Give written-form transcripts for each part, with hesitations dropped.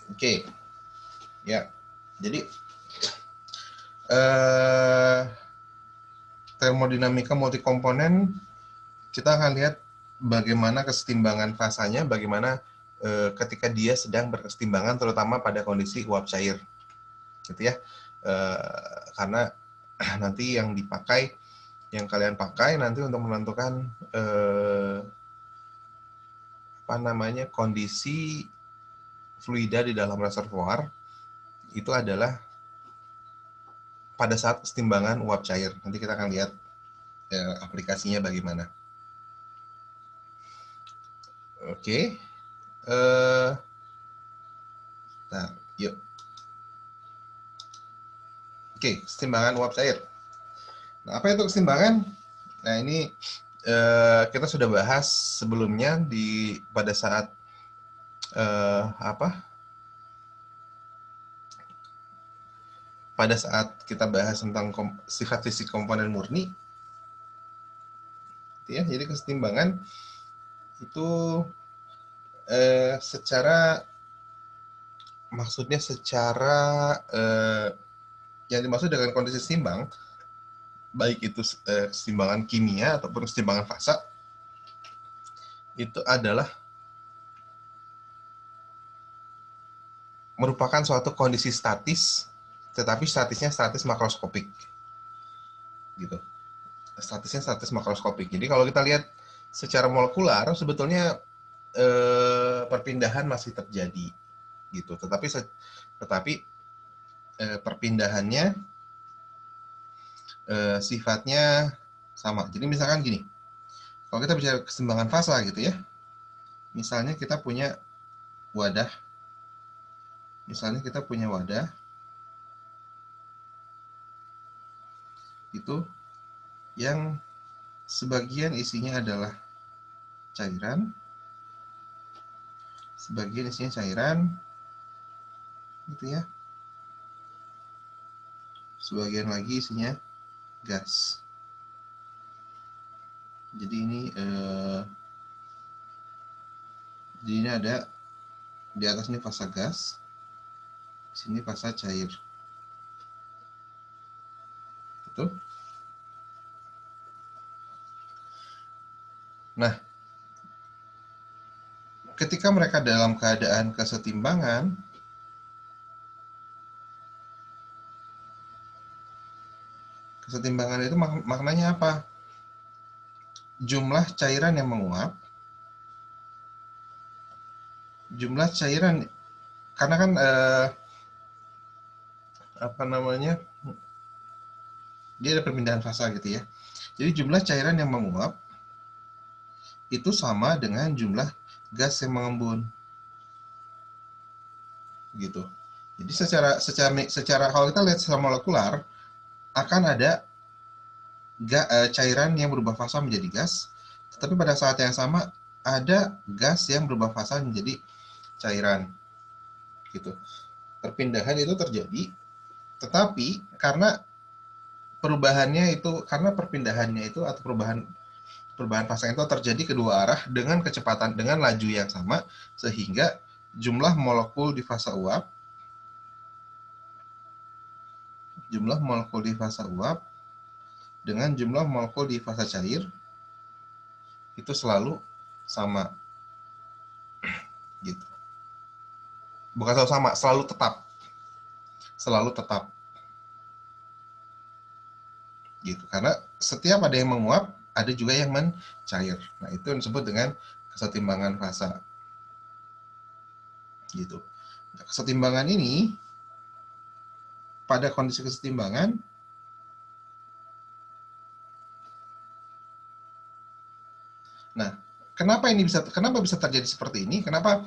Oke, ya. Jadi termodinamika multikomponen, kita akan lihat bagaimana kesetimbangan fasanya, bagaimana ketika dia sedang berkesetimbangan, terutama pada kondisi uap cair, gitu ya. Karena nanti yang dipakai, yang kalian pakai nanti untuk menentukan kondisi fluida di dalam reservoir itu adalah pada saat kesetimbangan uap cair. Nanti kita akan lihat aplikasinya bagaimana. Oke. Nah, yuk. Oke, kesetimbangan uap cair. Nah, apa itu kesetimbangan? Nah, ini kita sudah bahas sebelumnya pada saat pada saat kita bahas tentang sifat fisik komponen murni. Ya, jadi kesetimbangan itu maksudnya secara yang dimaksud dengan kondisi seimbang, baik itu keseimbangan kimia ataupun keseimbangan fasa, itu adalah merupakan suatu kondisi statis, tetapi statisnya statis makroskopik, gitu. Statisnya statis makroskopik. Jadi kalau kita lihat secara molekular, sebetulnya perpindahan masih terjadi, gitu. Tetapi perpindahannya sifatnya sama. Jadi misalkan gini, kalau kita bicara keseimbangan fasa, gitu ya. Misalnya kita punya wadah. Itu yang sebagian isinya adalah cairan, gitu ya. Sebagian lagi isinya gas. Jadi ini ada di atas ini fasa gas, sini fasa cair. Gitu. Nah, ketika mereka dalam keadaan kesetimbangan, itu maknanya apa? Jumlah cairan yang menguap, karena kan dia ada perpindahan fasa, gitu ya. Jadi jumlah cairan yang menguap itu sama dengan jumlah gas yang mengembun, gitu. Jadi secara kalau kita lihat secara molekular, akan ada cairan yang berubah fasa menjadi gas, tetapi pada saat yang sama ada gas yang berubah fasa menjadi cairan, gitu. Perpindahan itu terjadi, tetapi karena perpindahannya itu atau perubahan fasa itu terjadi kedua arah dengan kecepatan, dengan laju yang sama, sehingga jumlah molekul di fasa uap dengan jumlah molekul di fasa cair itu selalu sama, gitu. Bukan selalu sama, selalu tetap, gitu. Karena setiap ada yang menguap, ada juga yang mencair. Nah, itu yang disebut dengan kesetimbangan fasa, gitu. Nah, kesetimbangan ini, pada kondisi kesetimbangan, nah, kenapa bisa terjadi seperti ini? Kenapa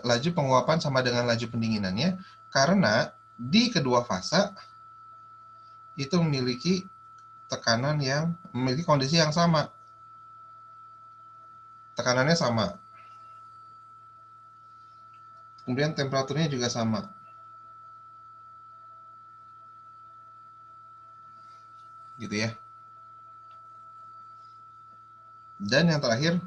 laju penguapan sama dengan laju pendinginannya? Karena di kedua fasa itu memiliki kondisi yang sama. Tekanannya sama. Kemudian temperaturnya juga sama. Gitu ya. Dan yang terakhir,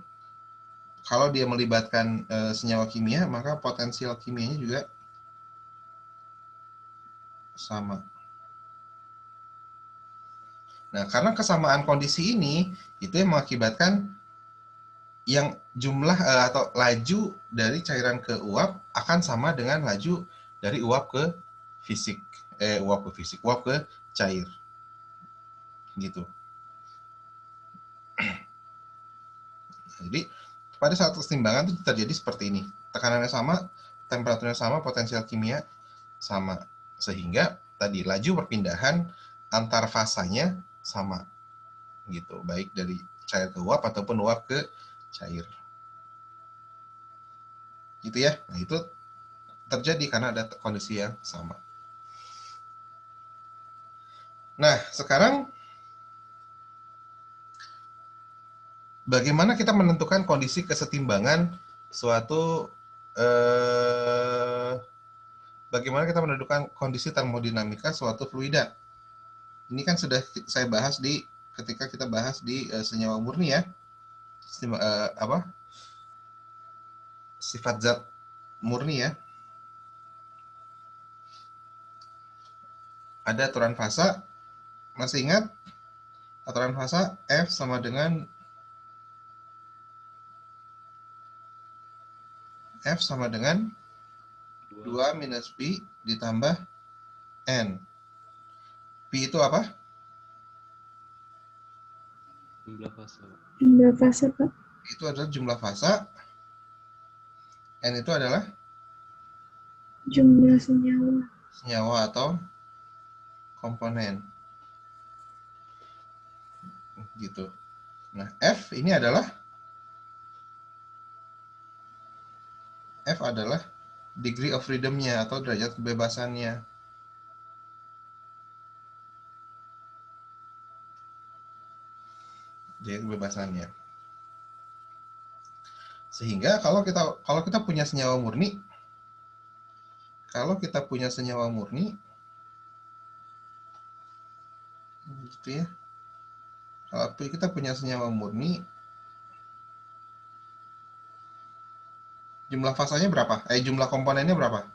kalau dia melibatkan senyawa kimia, maka potensial kimianya juga sama. Nah, karena kesamaan kondisi ini, itu yang mengakibatkan yang jumlah atau laju dari cairan ke uap akan sama dengan laju dari uap ke fisik. Uap ke cair. Gitu. Jadi, pada saat kesetimbangan itu terjadi seperti ini. Tekanannya sama, temperaturnya sama, potensial kimia sama. Sehingga tadi laju perpindahan antar fasanya sama. Gitu, baik dari cair ke uap ataupun uap ke cair. Gitu ya. Nah, itu terjadi karena ada kondisi yang sama. Nah, sekarang bagaimana kita menentukan kondisi kesetimbangan suatu bagaimana kita menentukan kondisi termodinamika suatu fluida? Ini kan sudah saya bahas ketika kita bahas di senyawa murni ya. Sifat zat murni ya. Ada aturan fasa. Masih ingat? Aturan fasa F sama dengan F sama dengan 2 minus P ditambah N. P itu apa? Jumlah fasa. Jumlah fasa, Pak. Itu adalah jumlah fasa. N itu adalah jumlah senyawa. Senyawa atau komponen. Gitu. Nah, F ini adalah degree of freedom-nya atau derajat kebebasannya. Derajat kebebasannya. Sehingga kalau kita punya senyawa murni, gitu ya. Kalau kita punya senyawa murni, jumlah fasanya berapa? Jumlah komponennya berapa?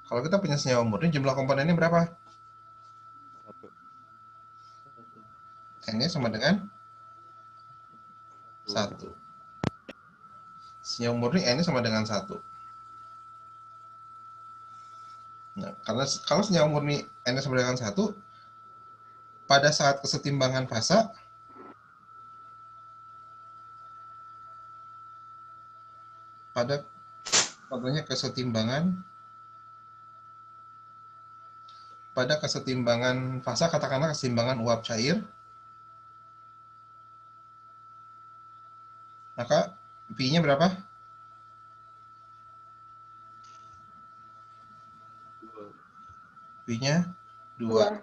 Kalau kita punya senyawa murni, jumlah komponennya berapa? 1. N-nya sama dengan 1. Senyawa murni N-nya sama dengan 1. Nah, kalau senyawa murni N-nya sama dengan 1, pada saat kesetimbangan fasa, pada kesetimbangan fasa, katakanlah kesetimbangan uap cair, maka P-nya berapa? 2. P-nya 2.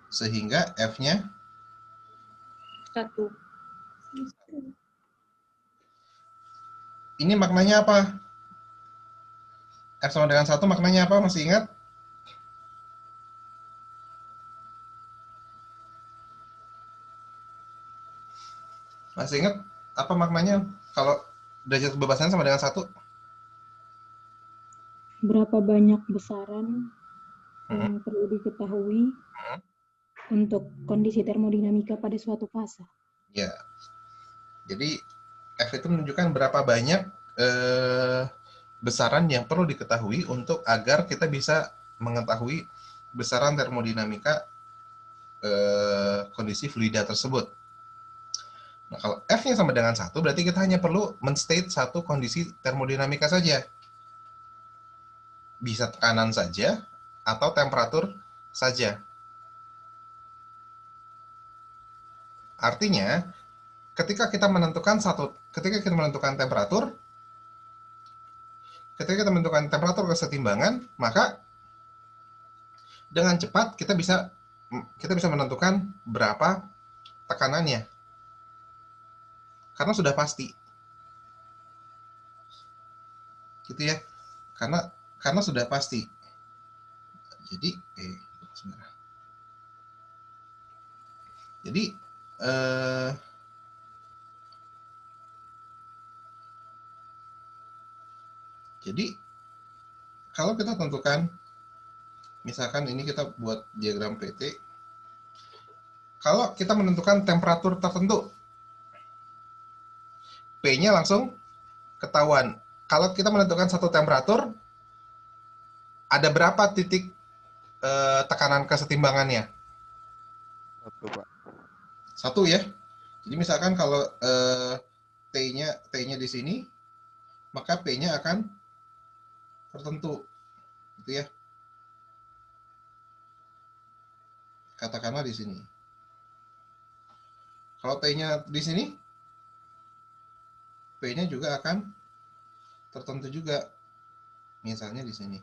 Sehingga F-nya 1. Ini maknanya apa? F sama dengan 1 maknanya apa? Masih ingat? Masih ingat apa maknanya kalau derajat kebebasan sama dengan 1? Berapa banyak besaran yang perlu diketahui untuk kondisi termodinamika pada suatu fasa? Ya. Jadi F itu menunjukkan berapa banyak besaran yang perlu diketahui untuk agar kita bisa mengetahui besaran termodinamika kondisi fluida tersebut. Nah, kalau F-nya sama dengan 1, berarti kita hanya perlu men-state satu kondisi termodinamika saja. Bisa tekanan saja, atau temperatur saja. Artinya, ketika kita menentukan temperatur, kesetimbangan, maka dengan cepat kita bisa menentukan berapa tekanannya. Karena sudah pasti. Gitu ya. Karena sudah pasti. Jadi, Jadi kalau kita tentukan, misalkan ini kita buat diagram PT, kalau kita menentukan temperatur tertentu, P-nya langsung ketahuan. Kalau kita menentukan satu temperatur, ada berapa titik tekanan kesetimbangannya? Satu, Pak. Satu ya. Jadi misalkan kalau T-nya di sini, maka P-nya akan tertentu, gitu ya. Katakanlah di sini. Kalau T-nya di sini, P-nya juga akan tertentu juga. Misalnya di sini.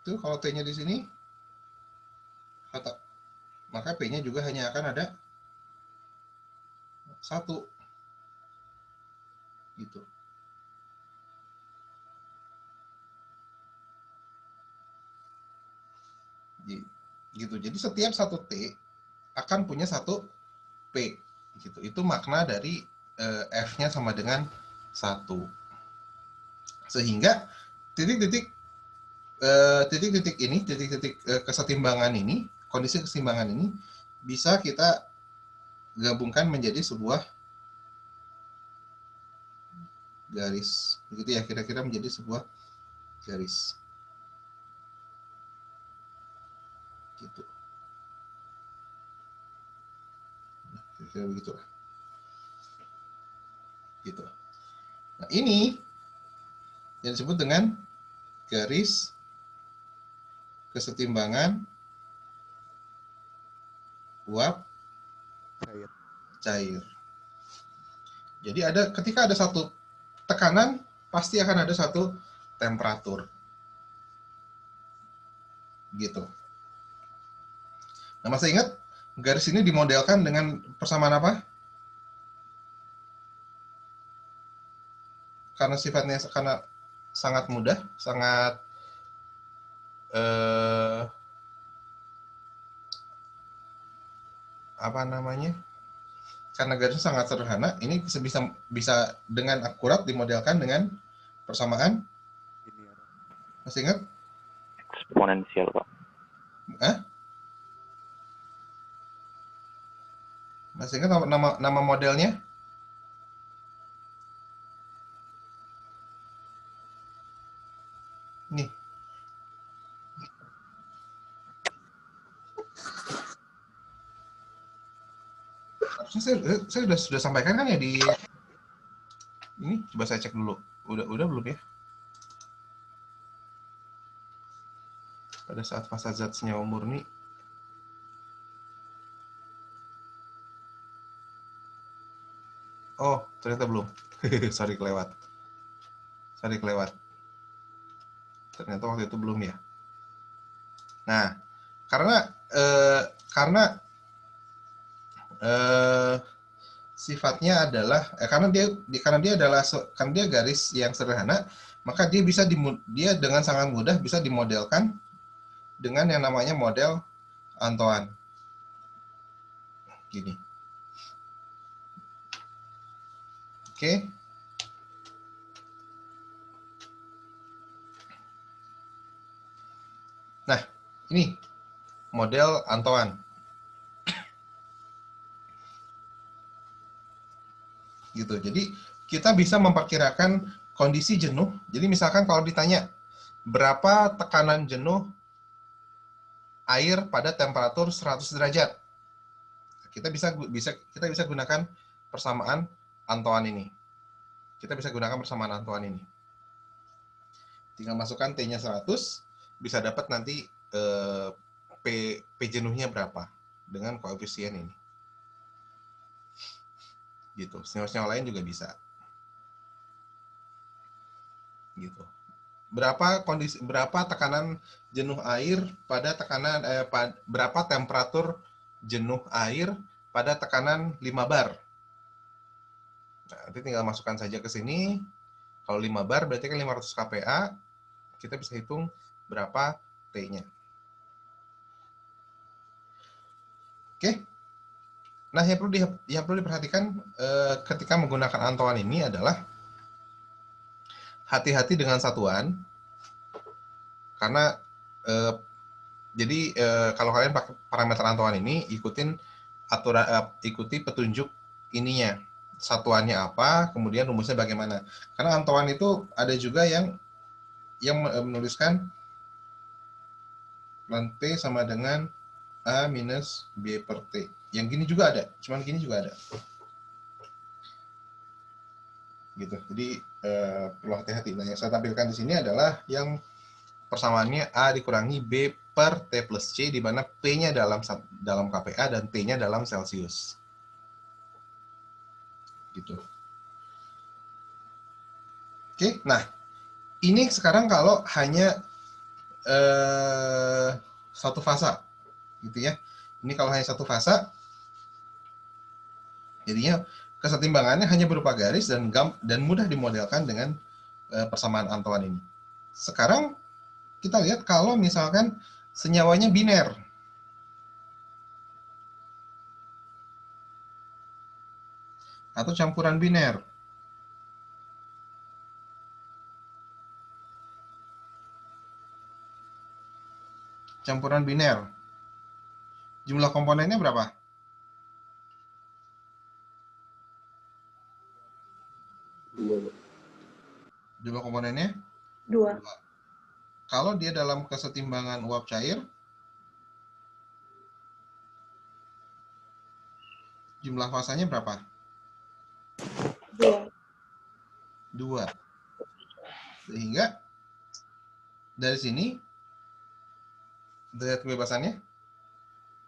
Itu kalau T-nya di sini, maka P-nya juga hanya akan ada 1. Gitu. Gitu. Jadi setiap satu T akan punya satu P. Gitu. Itu makna dari F-nya sama dengan 1. Sehingga titik-titik ini, titik-titik kesetimbangan ini, kondisi kesetimbangan ini bisa kita gabungkan menjadi sebuah garis. Begitu ya, kira-kira menjadi sebuah garis. Gitu. Kira-kira begitu lah. Gitu. Nah, ini yang disebut dengan garis kesetimbangan uap cair. Jadi ketika ada satu tekanan, pasti akan ada satu temperatur. Gitu. Nah, masih ingat garis ini dimodelkan dengan persamaan apa? Karena sifatnya sangat mudah, sangat apa namanya? Karena garisnya sangat sederhana, ini bisa dengan akurat dimodelkan dengan persamaan. Masih ingat? Eksponensial, Pak. Hah? Masih ingat nama modelnya? Nih. Harusnya saya sudah sampaikan kan ya di ini, coba saya cek dulu. Udah belum ya? Pada saat fase zat senyawa murni. Oh, ternyata belum. Sorry kelewat. Ternyata waktu itu belum ya. Nah, karena sifatnya adalah karena dia garis yang sederhana, maka dia dengan sangat mudah bisa dimodelkan dengan yang namanya model Antoine. Gini. Oke. Nah, ini model Antoine. Gitu. Jadi kita bisa memperkirakan kondisi jenuh. Jadi misalkan kalau ditanya berapa tekanan jenuh air pada temperatur 100 derajat, kita bisa gunakan persamaan Antoine ini. Tinggal masukkan T-nya 100, bisa dapat nanti P jenuhnya berapa dengan koefisien ini. Gitu. Senyawa-senyawa lain juga bisa. Gitu. Berapa tekanan jenuh air pada berapa temperatur jenuh air pada tekanan 5 bar. Nah, nanti tinggal masukkan saja ke sini. Kalau 5 bar berarti kan 500 kPa. Kita bisa hitung berapa T-nya. Oke. Nah, yang perlu diperhatikan ketika menggunakan Antoine ini adalah hati-hati dengan satuan, karena jadi kalau kalian pakai parameter Antoine ini ikuti petunjuk ininya, satuannya apa, kemudian rumusnya bagaimana. Karena Antoine itu ada juga yang menuliskan ln P sama dengan A minus B per T. Yang gini juga ada, cuman gini juga ada. Gitu. Jadi perlu hati-hati. Nah, yang saya tampilkan di sini adalah yang persamaannya A dikurangi B per T plus C, di mana P-nya dalam KPA dan T-nya dalam Celsius. Gitu. Oke, nah ini sekarang kalau hanya satu fasa, gitu ya. Ini kalau hanya satu fasa, jadinya kesetimbangannya hanya berupa garis dan mudah dimodelkan dengan persamaan Antoine ini. Sekarang kita lihat kalau misalkan senyawanya biner. Atau campuran biner. Campuran biner. Jumlah komponennya berapa? Jumlah komponennya? 2. Kalau dia dalam kesetimbangan uap cair, jumlah fasanya berapa? 2. 2. Sehingga dari sini derajat kebebasannya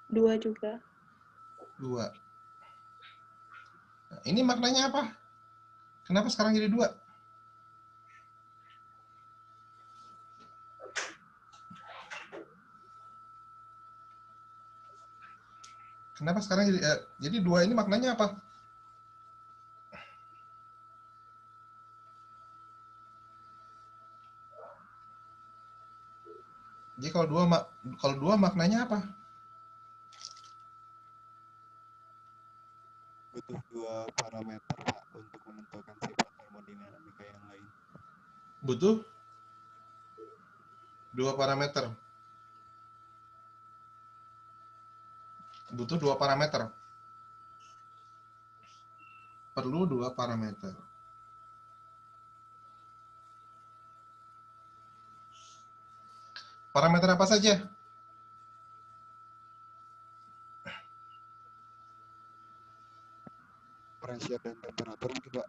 2 juga. 2. Nah, ini maknanya apa? Kenapa sekarang jadi 2? Kenapa sekarang jadi 2 ini maknanya apa? Jadi kalau 2 maknanya apa? Butuh 2 parameter Pak untuk menentukan sifat termodinamika yang lain. Butuh 2 parameter. Butuh 2 parameter. Perlu 2 parameter. Parameter apa saja? Pressure dan temperatur mungkin Pak.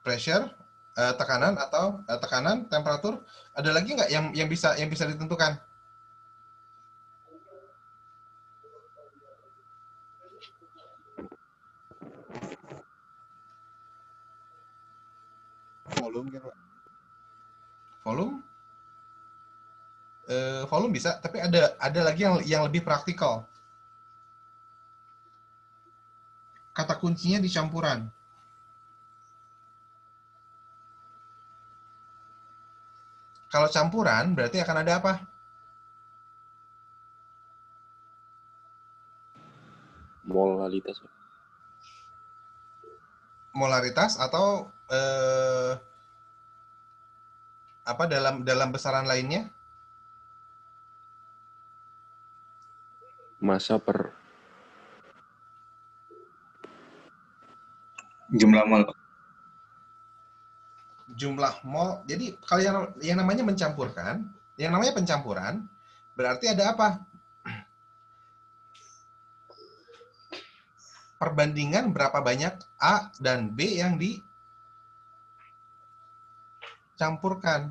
Pressure, tekanan atau tekanan, temperatur. Ada lagi nggak yang bisa ditentukan? Volume mungkin Pak. Volume? Volume bisa, tapi ada lagi yang lebih praktikal. Kata kuncinya di campuran. Kalau campuran berarti akan ada apa? Molalitas. Molaritas atau apa dalam besaran lainnya? Massa per Jumlah mol. Jumlah mol. Jadi kalau yang namanya mencampurkan, yang namanya pencampuran, berarti ada apa? Perbandingan berapa banyak A dan B yang dicampurkan.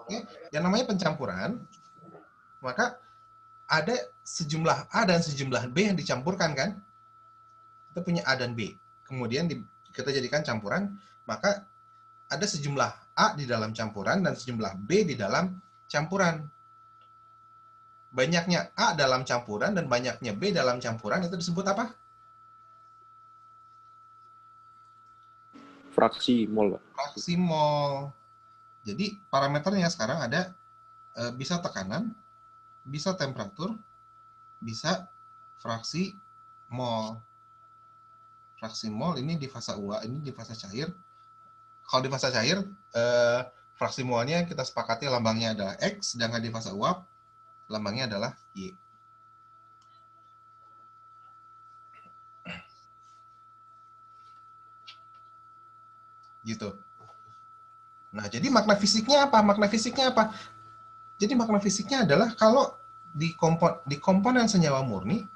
Oke, yang namanya pencampuran, maka ada sejumlah A dan sejumlah B yang dicampurkan kan? Kita punya A dan B. Kemudian kita jadikan campuran, maka ada sejumlah A di dalam campuran dan sejumlah B di dalam campuran. Banyaknya A dalam campuran dan banyaknya B dalam campuran itu disebut apa? fraksi mol. Fraksi mol. Jadi parameternya sekarang ada bisa tekanan, bisa temperatur, bisa fraksi mol. Fraksi mol ini di fasa uap, ini di fasa cair. Kalau di fasa cair, fraksi molnya kita sepakati lambangnya adalah X, sedangkan di fasa uap lambangnya adalah Y. Gitu. Nah, jadi makna fisiknya apa? Makna fisiknya apa? Jadi makna fisiknya adalah kalau di komponen senyawa murni,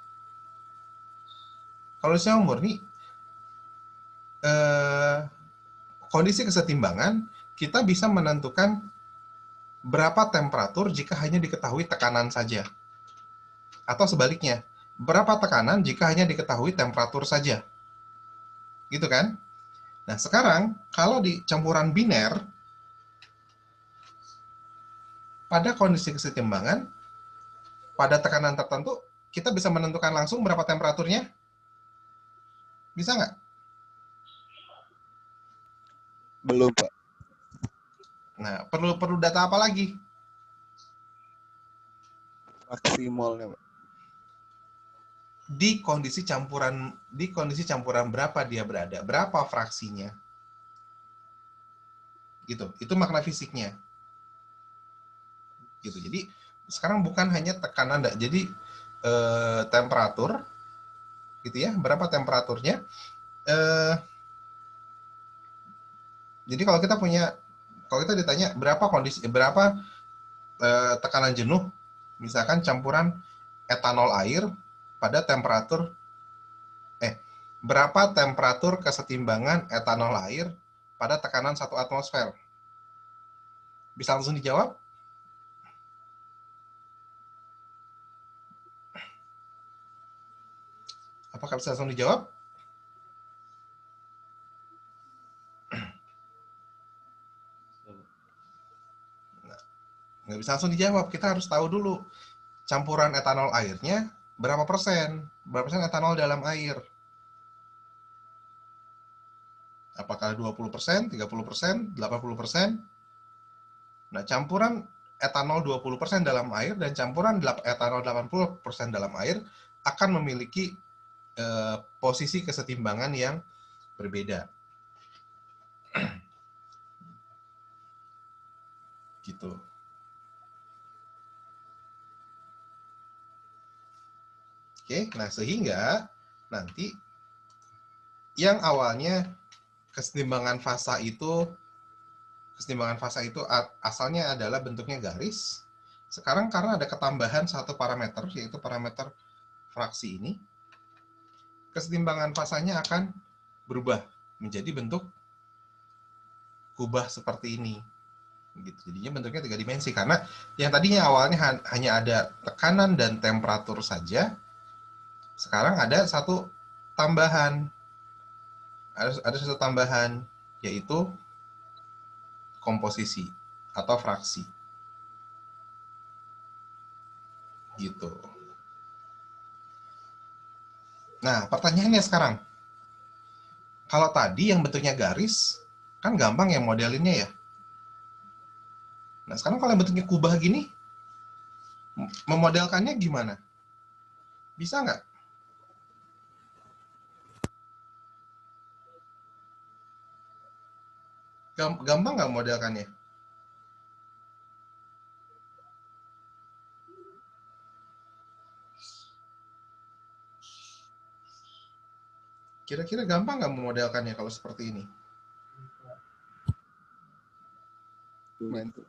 kalau senyawa murni, kondisi kesetimbangan, kita bisa menentukan berapa temperatur jika hanya diketahui tekanan saja. Atau sebaliknya, berapa tekanan jika hanya diketahui temperatur saja. Gitu kan? Nah, sekarang kalau di campuran biner, pada kondisi kesetimbangan, pada tekanan tertentu, kita bisa menentukan langsung berapa temperaturnya? Bisa nggak? Belum, Pak. Nah, perlu data apa lagi? Fraksi molnya, Pak. Di kondisi campuran berapa dia berada? Berapa fraksinya? Gitu. Itu makna fisiknya. Gitu. Jadi sekarang bukan hanya tekanan, jadi temperatur, gitu ya. Berapa temperaturnya? Jadi kalau kita ditanya berapa tekanan jenuh, misalkan campuran etanol air pada temperatur berapa temperatur kesetimbangan etanol air pada tekanan 1 atmosfer? Bisa langsung dijawab? Apakah bisa langsung dijawab? Nggak bisa langsung dijawab, kita harus tahu dulu campuran etanol airnya berapa persen etanol dalam air. Apakah 20%, 30%, 80%? Nah, campuran etanol 20% dalam air dan campuran etanol 80% dalam air akan memiliki posisi kesetimbangan yang berbeda. Gitu. Oke, nah sehingga nanti yang awalnya kesetimbangan fasa itu asalnya adalah bentuknya garis. Sekarang karena ada ketambahan satu parameter, yaitu parameter fraksi ini, kesetimbangan fasanya akan berubah menjadi bentuk kubah seperti ini. Gitu. Jadinya bentuknya 3 dimensi, karena yang tadinya awalnya hanya ada tekanan dan temperatur saja, sekarang ada satu tambahan. Ada satu tambahan, yaitu komposisi atau fraksi. Gitu. Nah, pertanyaannya sekarang, kalau tadi yang bentuknya garis, kan gampang ya modelinnya ya. Nah, sekarang kalau yang bentuknya kubah gini, memodelkannya gimana? Bisa nggak? Gampang nggak modelkannya? Kira-kira gampang nggak memodelkannya kalau seperti ini? Bantu.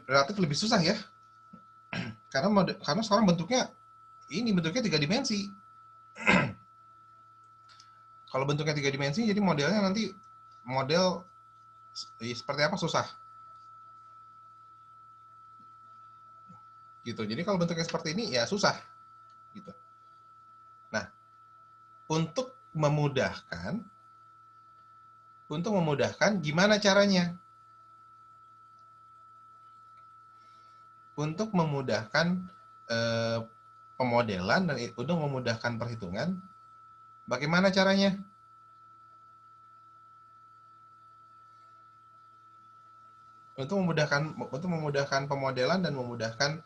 Relatif lebih susah ya. Karena sekarang bentuknya 3 dimensi. Kalau bentuknya 3 dimensi, jadi modelnya nanti model seperti apa susah. Gitu. Jadi kalau bentuknya seperti ini ya susah. Gitu. Nah, untuk memudahkan gimana caranya? Untuk memudahkan pemodelan dan untuk memudahkan perhitungan, Bagaimana caranya? Untuk memudahkan pemodelan dan memudahkan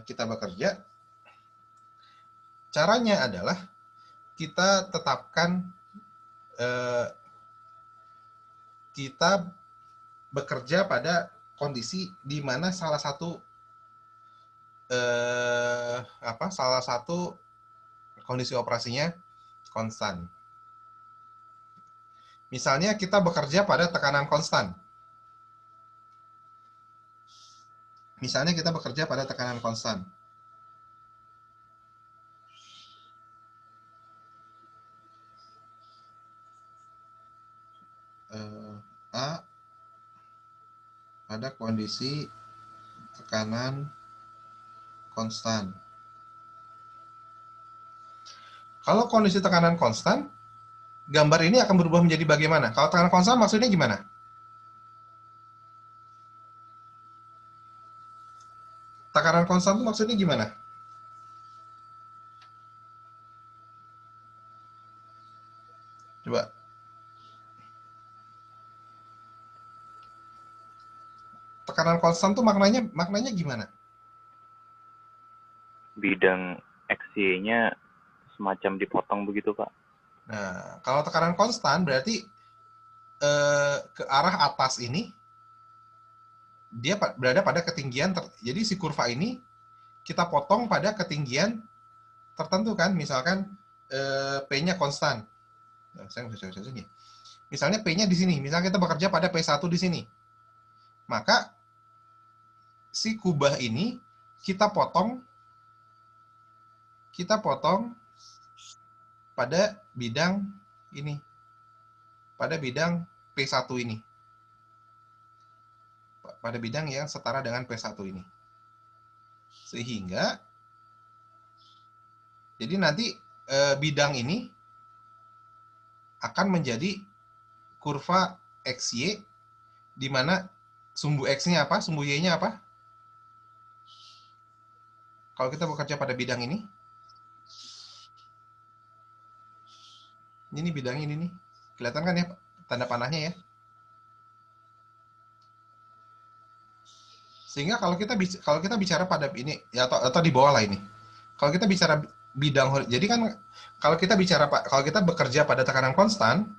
kita bekerja, caranya adalah kita tetapkan kita bekerja pada kondisi di mana salah satu kondisi operasinya konstan. Misalnya kita bekerja pada tekanan konstan. A pada kondisi tekanan konstan. Kalau kondisi tekanan konstan, gambar ini akan berubah menjadi bagaimana? Kalau tekanan konstan maksudnya gimana? Tekanan konstan itu maksudnya gimana? Coba. Tekanan konstan itu maknanya gimana? Bidang XY-nya semacam dipotong begitu, Pak. Nah, kalau tekanan konstan berarti ke arah atas ini dia berada pada ketinggian jadi si kurva ini kita potong pada ketinggian tertentu kan, misalkan P-nya konstan. Nah, saya bisa sini. Misalnya P-nya di sini, misalnya kita bekerja pada P1 di sini. Maka si kubah ini kita potong pada bidang ini. Pada bidang P1 ini. Pada bidang yang setara dengan P1 ini. Sehingga jadi nanti bidang ini akan menjadi kurva XY di mana sumbu X-nya apa, sumbu Y-nya apa? Kalau kita bekerja pada bidang ini bidang ini nih. Kelihatan kan ya tanda panahnya ya? Sehingga kalau kita bicara pada ini ya atau di bawah lah ini. Kalau kita bicara bidang, jadi kan kalau kita bekerja pada tekanan konstan,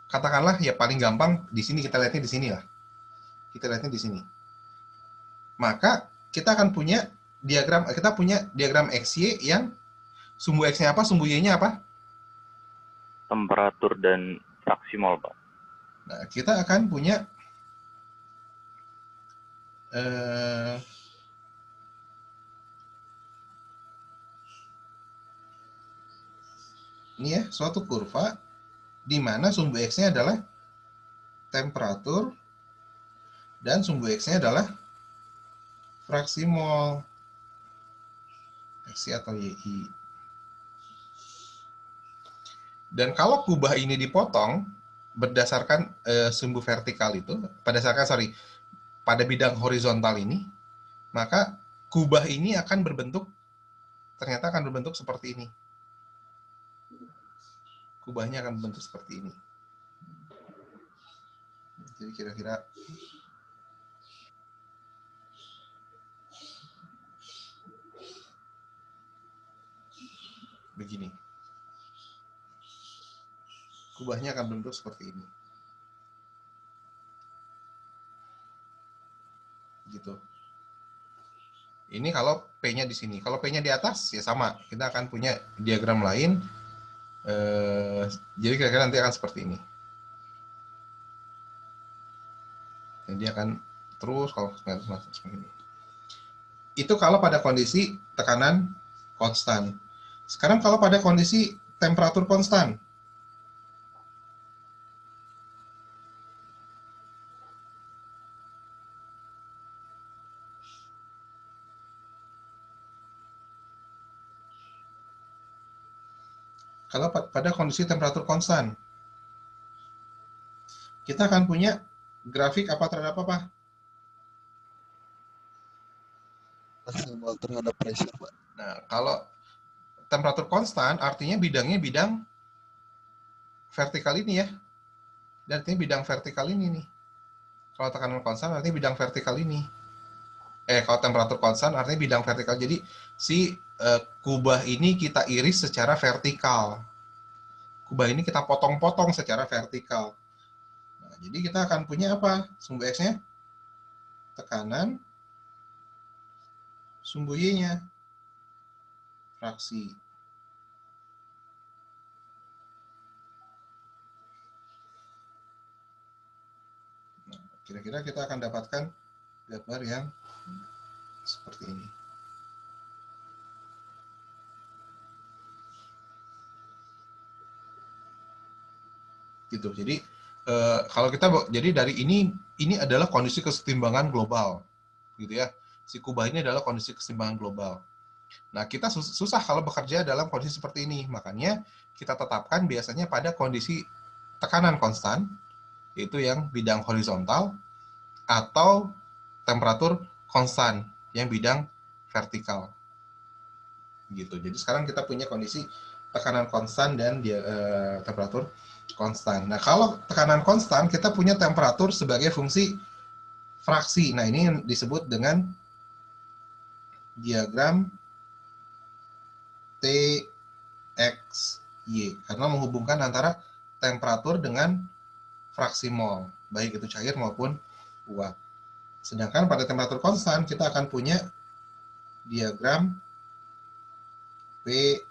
katakanlah ya paling gampang di sini kita lihatnya di sini lah. Kita lihatnya di sini. Maka kita akan punya diagram XY yang sumbu X-nya apa, sumbu Y-nya apa? Temperatur dan fraksi mol, Pak. Nah, kita akan punya ini ya, suatu kurva di mana sumbu X-nya adalah temperatur dan sumbu X-nya adalah fraksi mol XY atau YI. Dan kalau kubah ini dipotong berdasarkan sumbu vertikal itu, pada bidang horizontal ini, maka kubah ini ternyata akan berbentuk seperti ini. Kubahnya akan berbentuk seperti ini. Jadi kira-kira begini. Kubahnya akan berbentuk seperti ini. Gitu. Ini kalau P-nya di sini. Kalau P-nya di atas, ya sama. Kita akan punya diagram lain. Jadi kira-kira nanti akan seperti ini. Jadi akan terus kalau seperti ini. Itu kalau pada kondisi tekanan konstan. Sekarang kalau pada kondisi temperatur konstan. Kalau pada kondisi temperatur konstan, kita akan punya grafik apa terhadap apa? Fraksi mol terhadap pressure, Pak. Nah, kalau temperatur konstan artinya bidangnya bidang vertikal ini ya. Dan artinya bidang vertikal ini nih. Kalau tekanan konstan artinya bidang vertikal ini. Kalau temperatur konstan artinya bidang vertikal. Jadi si kubah ini kita iris secara vertikal. Kubah ini kita potong-potong secara vertikal. Nah, jadi kita akan punya apa? Sumbu X-nya tekanan, sumbu Y-nya fraksi. Nah, kira-kira kita akan dapatkan gambar yang seperti ini. Gitu. Jadi kalau kita jadi dari ini adalah kondisi kesetimbangan global, gitu ya. Si kubah ini adalah kondisi kesetimbangan global. Nah, kita susah kalau bekerja dalam kondisi seperti ini. Makanya kita tetapkan biasanya pada kondisi tekanan konstan, yaitu yang bidang horizontal, atau temperatur konstan yang bidang vertikal. Gitu. Jadi sekarang kita punya kondisi tekanan konstan dan temperatur konstan. Nah, kalau tekanan konstan, kita punya temperatur sebagai fungsi fraksi. Nah, ini yang disebut dengan diagram TXY, karena menghubungkan antara temperatur dengan fraksi mol, baik itu cair maupun uap. Sedangkan pada temperatur konstan, kita akan punya diagram PXY.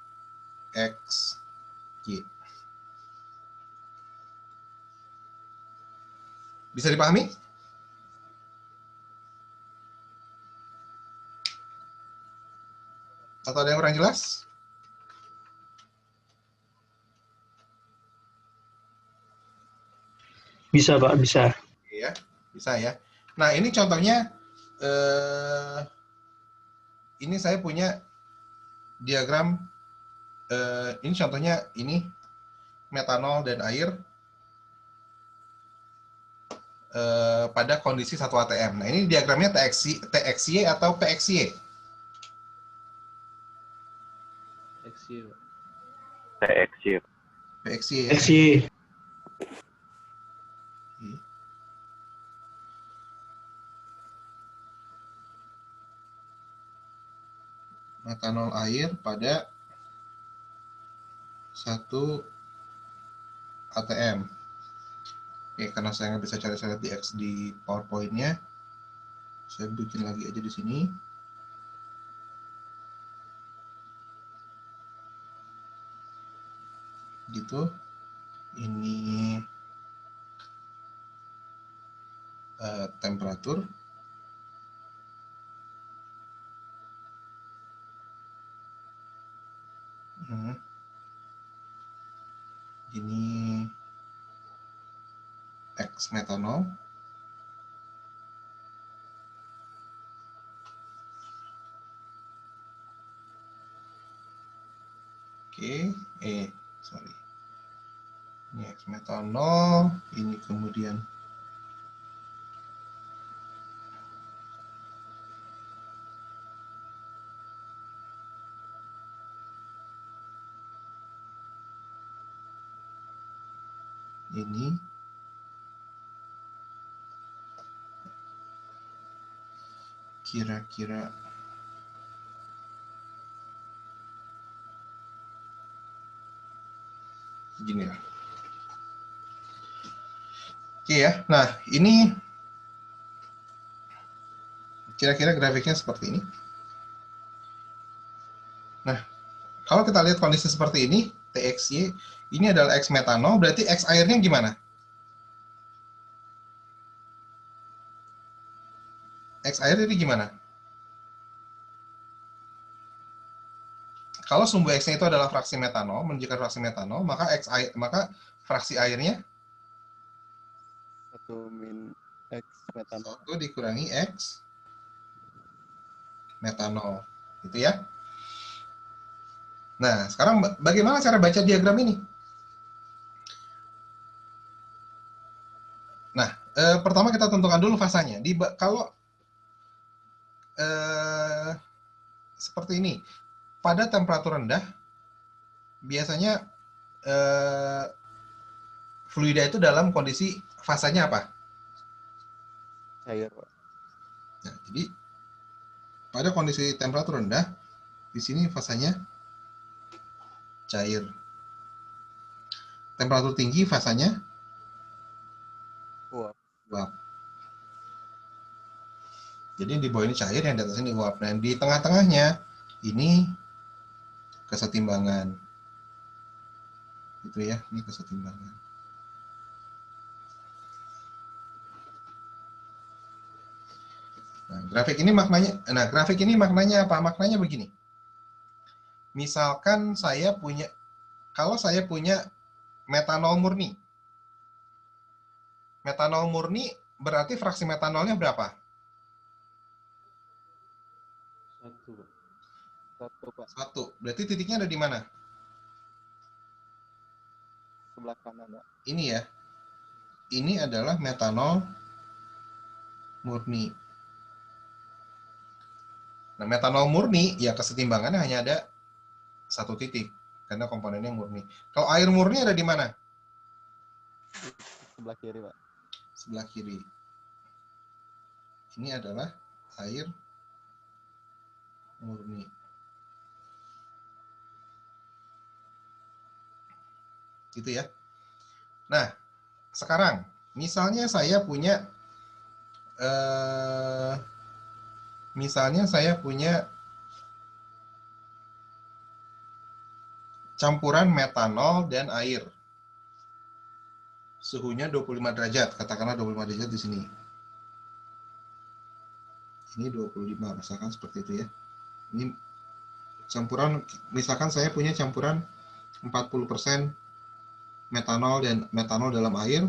Bisa dipahami? Atau ada yang kurang jelas? Bisa, Pak, bisa. Iya, bisa ya. Nah, ini contohnya, ini saya punya diagram, ini contohnya ini, metanol dan air pada kondisi 1 atm. Nah, ini diagramnya TXY atau PXY? TXY. PXY ya. XY. Metanol air pada 1 atm. Oke, karena saya nggak bisa cari di PowerPoint-nya, saya bikin lagi aja di sini. Gitu. Ini temperatur. Ini X metanol. Oke, sorry. Ini X metanol, ini kemudian ini kira-kira gini lah. Oke ya, nah ini kira-kira grafiknya seperti ini. Nah, kalau kita lihat kondisi seperti ini, TXY, ini adalah X metanol, berarti X airnya gimana? X air ini gimana? Kalau sumbu X-nya itu adalah fraksi metanol, menunjukkan fraksi metanol, maka fraksi airnya 1 min X metanol. 1 dikurangi X metanol. Gitu ya. Nah, sekarang bagaimana cara baca diagram ini? Nah, pertama kita tentukan dulu fasanya. Kalau seperti ini, pada temperatur rendah, biasanya fluida itu dalam kondisi fasanya apa? Cair, Pak. Nah, jadi pada kondisi temperatur rendah, di sini fasanya cair. Temperatur tinggi fasanya Uap. uap. Jadi di bawah ini cair, yang di atas ini uap. Nah, di tengah-tengahnya ini kesetimbangan. Itu ya, ini kesetimbangan. Nah, grafik ini maknanya apa? Maknanya begini. Misalkan kalau saya punya metanol murni. Metanol murni berarti fraksi metanolnya berapa? 1, Pak. 1, Pak. 1. Berarti titiknya ada di mana? Sebelah kanan, Pak. Ini ya. Ini adalah metanol murni. Nah, metanol murni, ya kesetimbangannya hanya ada 1 titik. Karena komponennya murni. Kalau air murni ada di mana? Sebelah kiri, Pak. Sebelah kiri. Ini adalah air murni. Gitu ya. Nah, sekarang misalnya saya punya campuran metanol dan air. Suhunya 25 derajat, katakanlah 25 derajat di sini. Ini 25, misalkan seperti itu ya. Ini campuran, misalkan saya punya campuran 40% metanol dan metanol dalam air,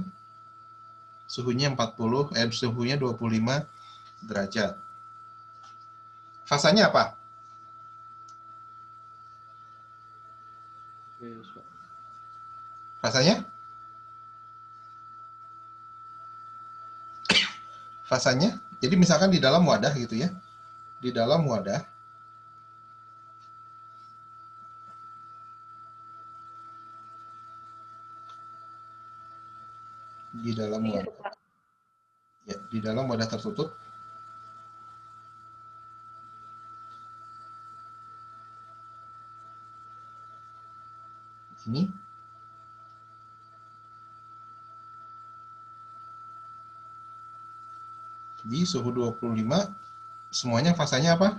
suhunya 25 derajat. Fasanya apa? Yes, Pak. Fasanya? Fasanya, jadi misalkan di dalam wadah gitu ya. Di dalam wadah. Di dalam Iya, wadah. Pak. Ya, di dalam wadah tertutup. Ini. Di suhu 25, semuanya fasanya apa?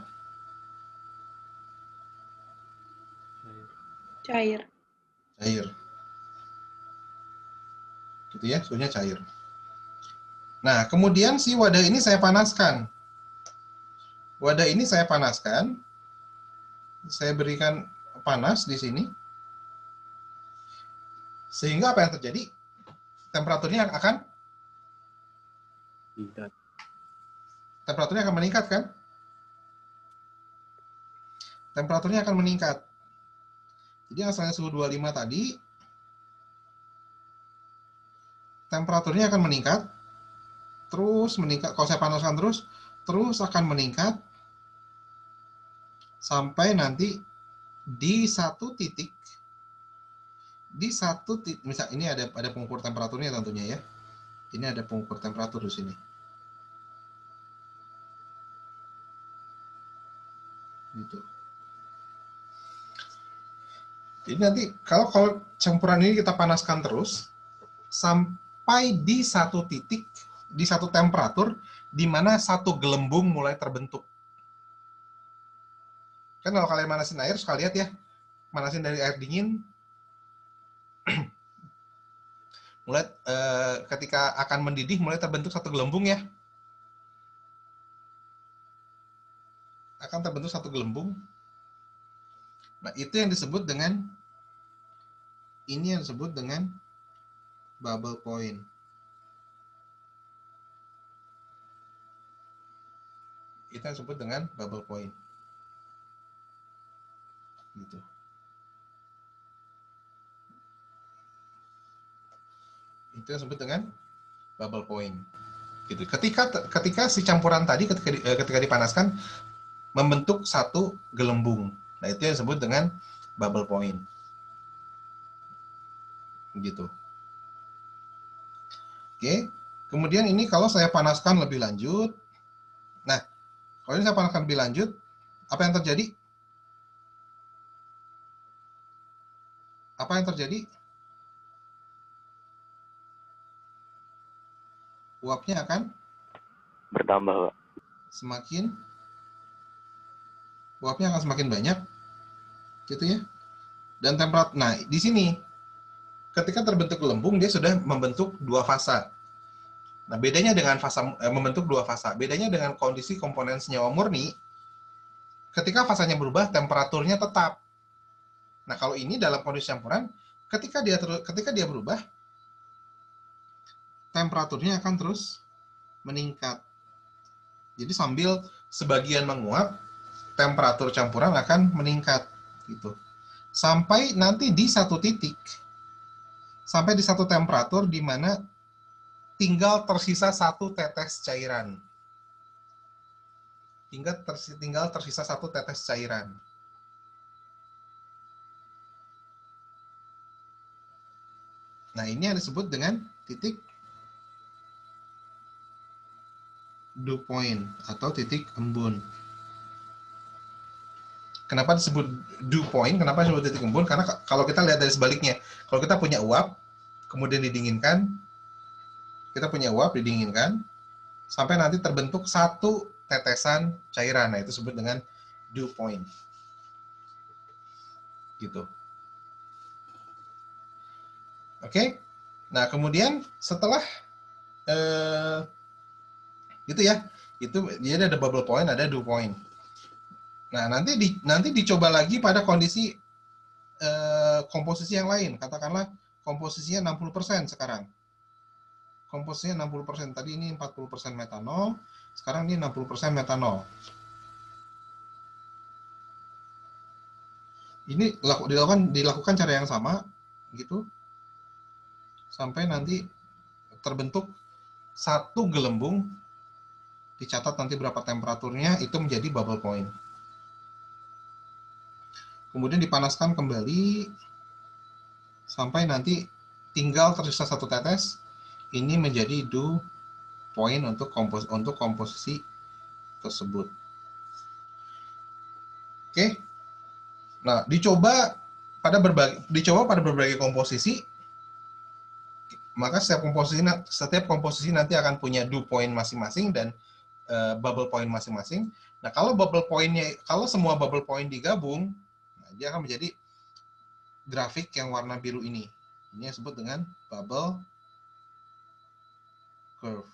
Cair. Cair. Cair. Gitu ya, suhunya cair. Nah, kemudian si wadah ini saya panaskan. Wadah ini saya panaskan. Saya berikan panas di sini. Sehingga apa yang terjadi? Temperaturnya akan Tidak. temperaturnya akan meningkat kan? Temperaturnya akan meningkat. Jadi asalnya suhu 25 tadi, temperaturnya akan meningkat, terus meningkat. Kalau saya panaskan terus akan meningkat sampai nanti di satu titik, misal ini ada pengukur temperaturnya tentunya ya. Ini ada pengukur temperatur di sini. Gitu. Jadi nanti kalau campuran ini kita panaskan terus sampai di satu titik, di satu temperatur di mana satu gelembung mulai terbentuk. Kan kalau kalian manasin air, suka lihat ya, manasin dari air dingin, mulai ketika akan mendidih mulai terbentuk satu gelembung ya. Akan terbentuk satu gelembung. Nah, itu yang disebut dengan bubble point. Itu yang disebut dengan bubble point. Gitu. Itu yang disebut dengan bubble point. Gitu. Ketika si campuran tadi ketika dipanaskan membentuk satu gelembung. Nah, itu yang disebut dengan bubble point. gitu. Oke, kemudian ini kalau saya panaskan lebih lanjut, nah kalau ini saya panaskan lebih lanjut, apa yang terjadi? Apa yang terjadi? Uapnya akan Bertambah, Pak. semakin, uapnya akan semakin banyak, gitu ya. Dan temperatur, nah di sini ketika terbentuk gelembung dia sudah membentuk dua fasa. Nah bedanya dengan fasa membentuk dua fasa, bedanya dengan kondisi komponen senyawa murni, ketika fasanya berubah temperaturnya tetap. Nah kalau ini dalam kondisi campuran, ketika dia berubah, temperaturnya akan terus meningkat. Jadi sambil sebagian menguap, temperatur campuran akan meningkat gitu. Sampai nanti di satu titik, sampai di satu temperatur di mana tinggal tersisa satu tetes cairan. Tinggal tersisa satu tetes cairan. Nah, ini yang disebut dengan titik dew point atau titik embun. Kenapa disebut dew point? Kenapa disebut titik embun? Karena kalau kita lihat dari sebaliknya, kalau kita punya uap, kemudian didinginkan, sampai nanti terbentuk satu tetesan cairan. Nah, itu disebut dengan dew point. Gitu. Oke. Nah, kemudian setelah gitu ya. Itu jadi ada bubble point, ada dew point. Nah, nanti dicoba lagi pada kondisi komposisi yang lain. Katakanlah komposisinya 60% sekarang. Komposisinya 60%. Tadi ini 40% metanol, sekarang ini 60% metanol. Ini dilakukan cara yang sama gitu. Sampai nanti terbentuk satu gelembung, dicatat nanti berapa temperaturnya, itu menjadi bubble point. Kemudian dipanaskan kembali sampai nanti tinggal tersisa satu tetes, ini menjadi dew point untuk komposisi tersebut. Oke. Nah, dicoba pada berbagai komposisi, maka setiap komposisi nanti akan punya dew point masing-masing dan bubble point masing-masing. Nah, kalau semua bubble point digabung, nah, dia akan menjadi grafik yang warna biru ini. Ini yang disebut dengan bubble curve.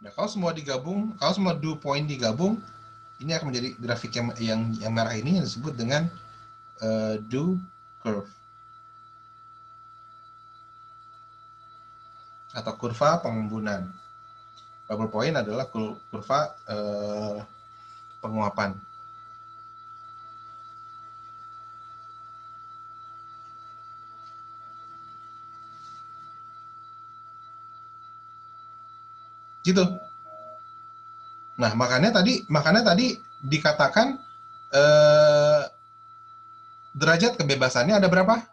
Nah, kalau semua dew point digabung, ini akan menjadi grafik yang merah ini yang disebut dengan dew curve atau kurva pengembunan. Bubble point adalah kurva penguapan. Gitu. Nah, makanya tadi dikatakan derajat kebebasannya ada berapa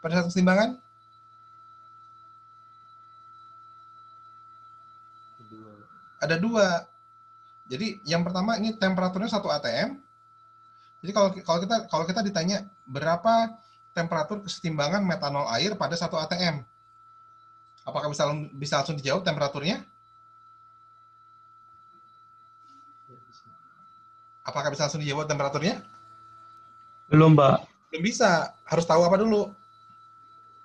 pada satu keseimbangan? Ada dua. Jadi yang pertama ini temperaturnya 1 atm. Jadi kalau kita ditanya berapa temperatur kesetimbangan metanol air pada 1 atm, apakah bisa langsung dijawab temperaturnya? Apakah bisa langsung dijawab temperaturnya? Belum, Pak. Belum bisa. Harus tahu apa dulu?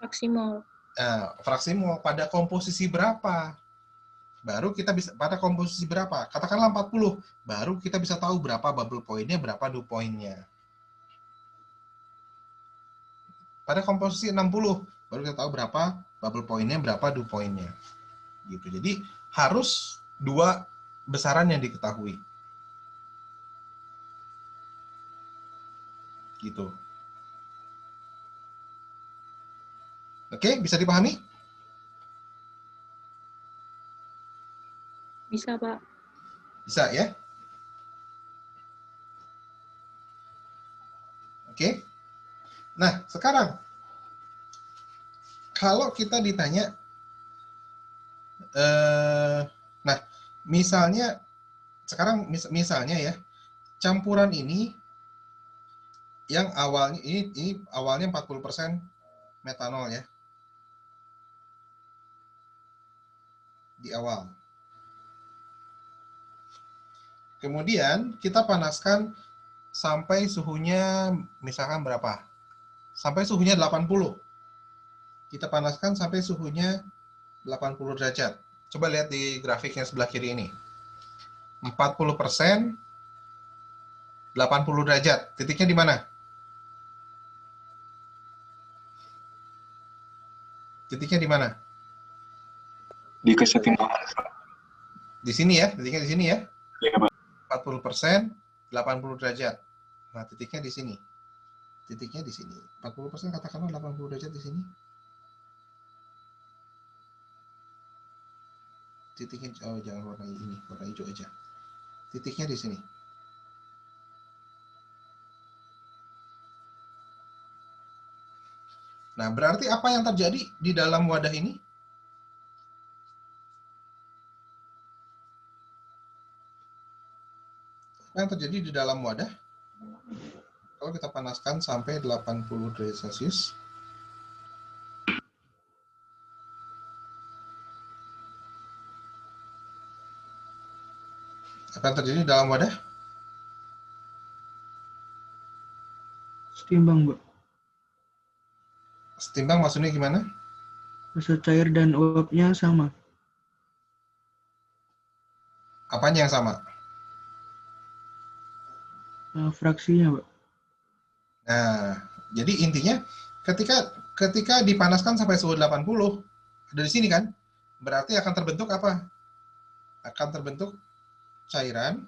Fraksi mol. Nah, fraksi mol pada komposisi berapa? Baru kita bisa pada komposisi berapa? Katakanlah 40. Baru kita bisa tahu berapa bubble point-nya, berapa dew point-nya. Pada komposisi 60, baru kita tahu berapa bubble point-nya, berapa dew point-nya. Gitu. Jadi harus dua besaran yang diketahui. Gitu. Oke, bisa dipahami? Bisa, Pak. Bisa ya? Oke. Nah, sekarang kalau kita ditanya, nah, misalnya sekarang misalnya ya, campuran ini yang awalnya ini awalnya 40% metanol ya di awal. Kemudian kita panaskan sampai suhunya misalkan berapa? Sampai suhunya 80. Kita panaskan sampai suhunya 80 derajat. Coba lihat di grafik yang sebelah kiri ini. 40%, 80 derajat. Titiknya di mana? Titiknya di mana? Di kesetimbangan. Di sini ya, titiknya di sini ya. Iya, Pak. 40%, 80 derajat. Nah, titiknya di sini. Titiknya di sini. 40% katakanlah 80 derajat di sini. Titiknya, oh jangan warna ini, warna hijau aja. Titiknya di sini. Nah, berarti apa yang terjadi di dalam wadah ini? Apa yang terjadi di dalam wadah? Kalau kita panaskan sampai 80 derajat Celcius, apa yang terjadi di dalam wadah? Setimbang, Mbak. Setimbang maksudnya gimana? Massa cair dan uapnya sama. Apanya yang sama? Fraksinya, Mbak. Nah, jadi intinya ketika dipanaskan sampai suhu 80, dari sini kan, berarti akan terbentuk apa? Akan terbentuk cairan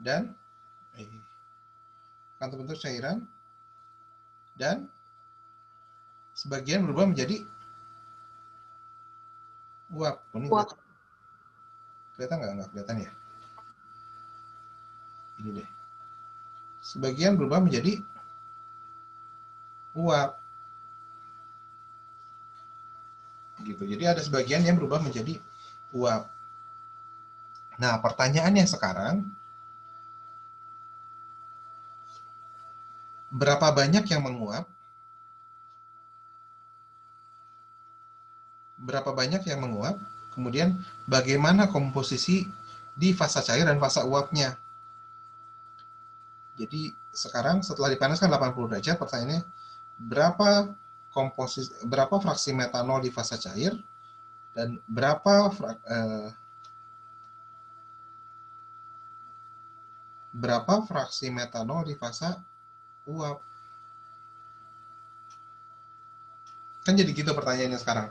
dan sebagian berubah menjadi uap. Ini Uap. kelihatan nggak? Nggak kelihatan ya? Ini deh. Sebagian berubah menjadi uap. Gitu. Jadi ada sebagian yang berubah menjadi uap. Nah, pertanyaannya sekarang, berapa banyak yang menguap? Berapa banyak yang menguap? Kemudian bagaimana komposisi di fasa cair dan fasa uapnya? Jadi sekarang setelah dipanaskan 80 derajat, pertanyaannya berapa fraksi metanol di fasa cair dan berapa fraksi metanol di fasa uap? Kan jadi gitu pertanyaannya sekarang.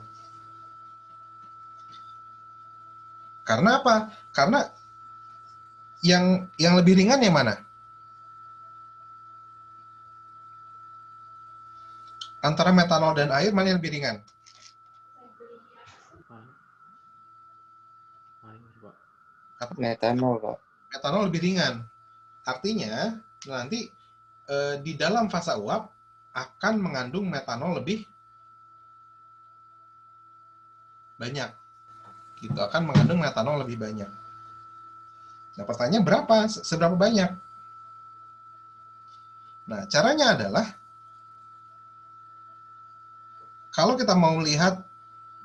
Karena apa? Karena yang lebih ringan yang mana? Antara metanol dan air, mana yang lebih ringan? Metanol, Pak. Metanol lebih ringan. Artinya, nanti di dalam fasa uap akan mengandung metanol lebih banyak. Gitu, akan mengandung metanol lebih banyak. Nah, pertanyaan seberapa banyak? Nah, caranya adalah kalau kita mau lihat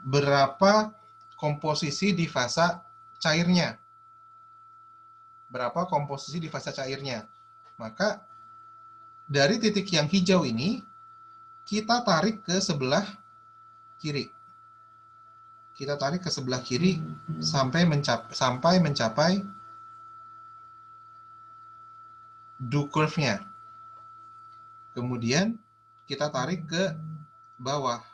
berapa komposisi di fasa cairnya. Berapa komposisi di fasa cairnya. Maka dari titik yang hijau ini, kita tarik ke sebelah kiri. Kita tarik ke sebelah kiri sampai mencapai dew curve-nya. Kemudian kita tarik ke bawah.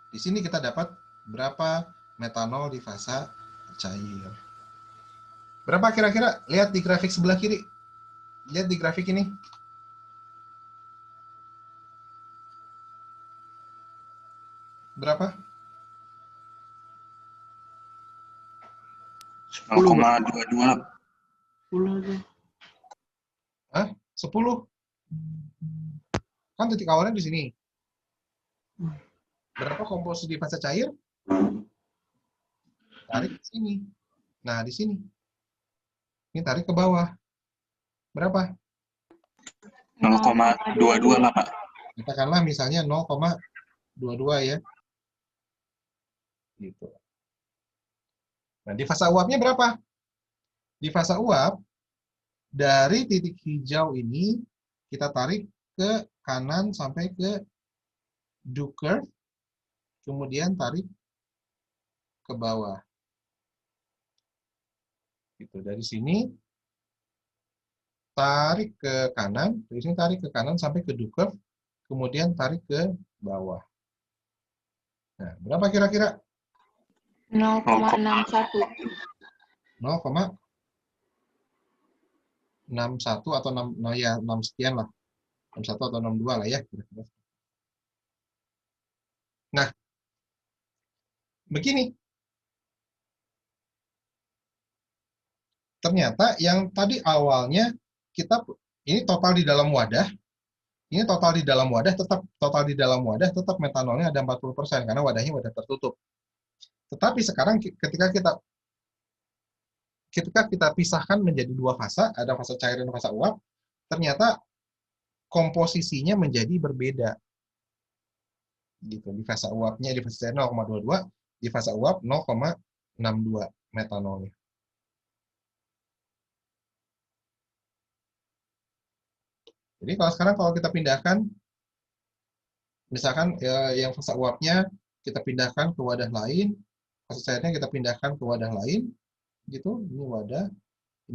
Di sini kita dapat berapa metanol di fasa cair. Berapa kira-kira? Lihat di grafik sebelah kiri. Lihat di grafik ini. Berapa? 0,22. 10 tuh. Hah? 10? Kan titik awalnya di sini. Berapa komposisi di fase cair? Tarik ke sini. Nah, di sini. Ini tarik ke bawah. Berapa? 0,22 lah, Pak. Katakanlah misalnya 0,22 ya. Gitu. Nah, di fase uapnya berapa? Di fase uap, dari titik hijau ini, kita tarik ke kanan sampai ke do curve, kemudian tarik ke bawah. Gitu. Dari sini, tarik ke kanan, dari sini tarik ke kanan sampai ke do curve, kemudian tarik ke bawah. Nah, berapa kira-kira? 0,61. 0,61 atau 6, nah ya 6 sekian lah. 61 atau 62 lah ya. Nah, begini. Ternyata yang tadi awalnya kita, ini total di dalam wadah, ini total di dalam wadah, tetap metanolnya ada 40% karena wadahnya wadah tertutup. Tetapi sekarang ketika kita pisahkan menjadi dua fase, ada fase cair dan fase uap, ternyata komposisinya menjadi berbeda. Gitu. Di fase uapnya, di fase cair 0,22, di fase uap 0,62 metanolnya. Jadi kalau kita pindahkan, misalkan yang fase uapnya kita pindahkan ke wadah lain, fase cairnya kita pindahkan ke wadah lain, gitu. Ini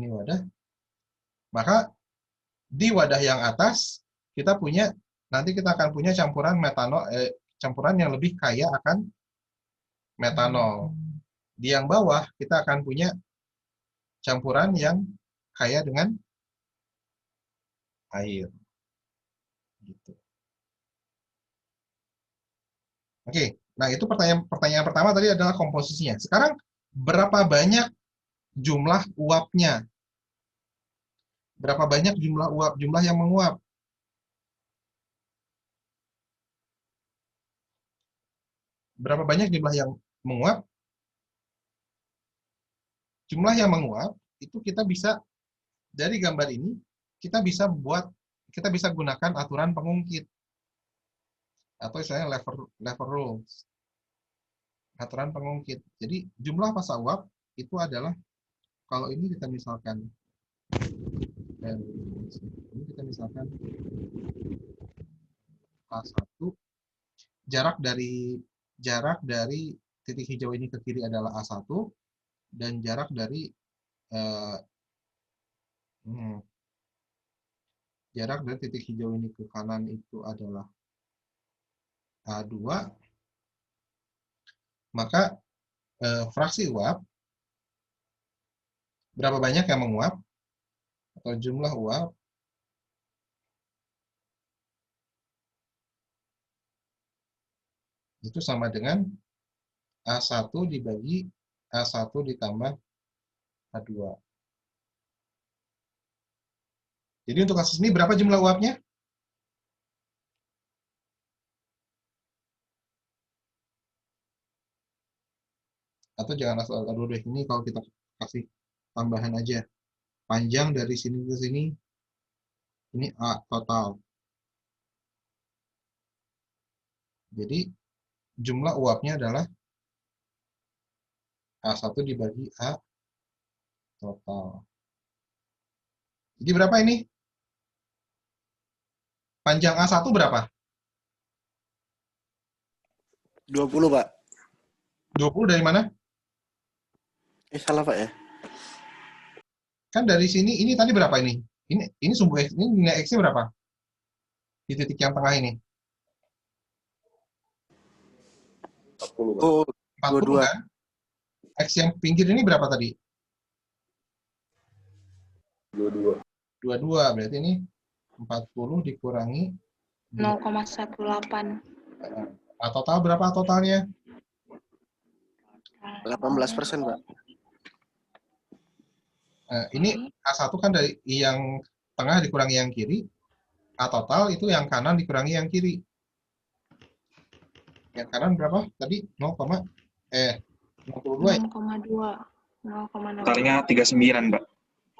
wadah. Maka di wadah yang atas nanti kita akan punya campuran metanol, campuran yang lebih kaya akan metanol. Di yang bawah kita akan punya campuran yang kaya dengan air. Gitu. Oke, nah itu pertanyaan pertama tadi adalah komposisinya. Sekarang berapa banyak jumlah uapnya? Berapa banyak jumlah yang menguap? Berapa banyak jumlah yang menguap? Jumlah yang menguap itu kita bisa dari gambar ini kita bisa gunakan aturan pengungkit atau istilahnya lever rules. Aturan pengungkit. Jadi jumlah fase uap itu adalah kalau ini kita misalkan A1, jarak dari titik hijau ini ke kiri adalah A1 dan jarak dari titik hijau ini ke kanan itu adalah A2, maka fraksi uap, berapa banyak yang menguap, atau jumlah uap, itu sama dengan A1 dibagi A1 ditambah A2. Jadi untuk kasus ini berapa jumlah uapnya? Atau jangan asal aduh deh, ini kalau kita kasih tambahan aja. Panjang dari sini ke sini, ini A total. Jadi jumlah uapnya adalah A1 dibagi A total. Jadi berapa ini? Panjang A1 berapa? 20, Pak. 20 dari mana? Salah, Pak ya? Kan dari sini, ini tadi berapa ini? Ini sumbu X, ini nilai X-nya berapa? Di titik yang tengah ini. 40. Oh, 40 kan? X yang pinggir ini berapa tadi? 22. 22, berarti ini 40 dikurangi 0,18. Total berapa totalnya? 18%, Pak. Ini A1 kan dari yang tengah dikurangi yang kiri, A total itu yang kanan dikurangi yang kiri. Yang kanan berapa? Tadi 62 ya? 6,2. 0,6. Kalinya 39, Mbak.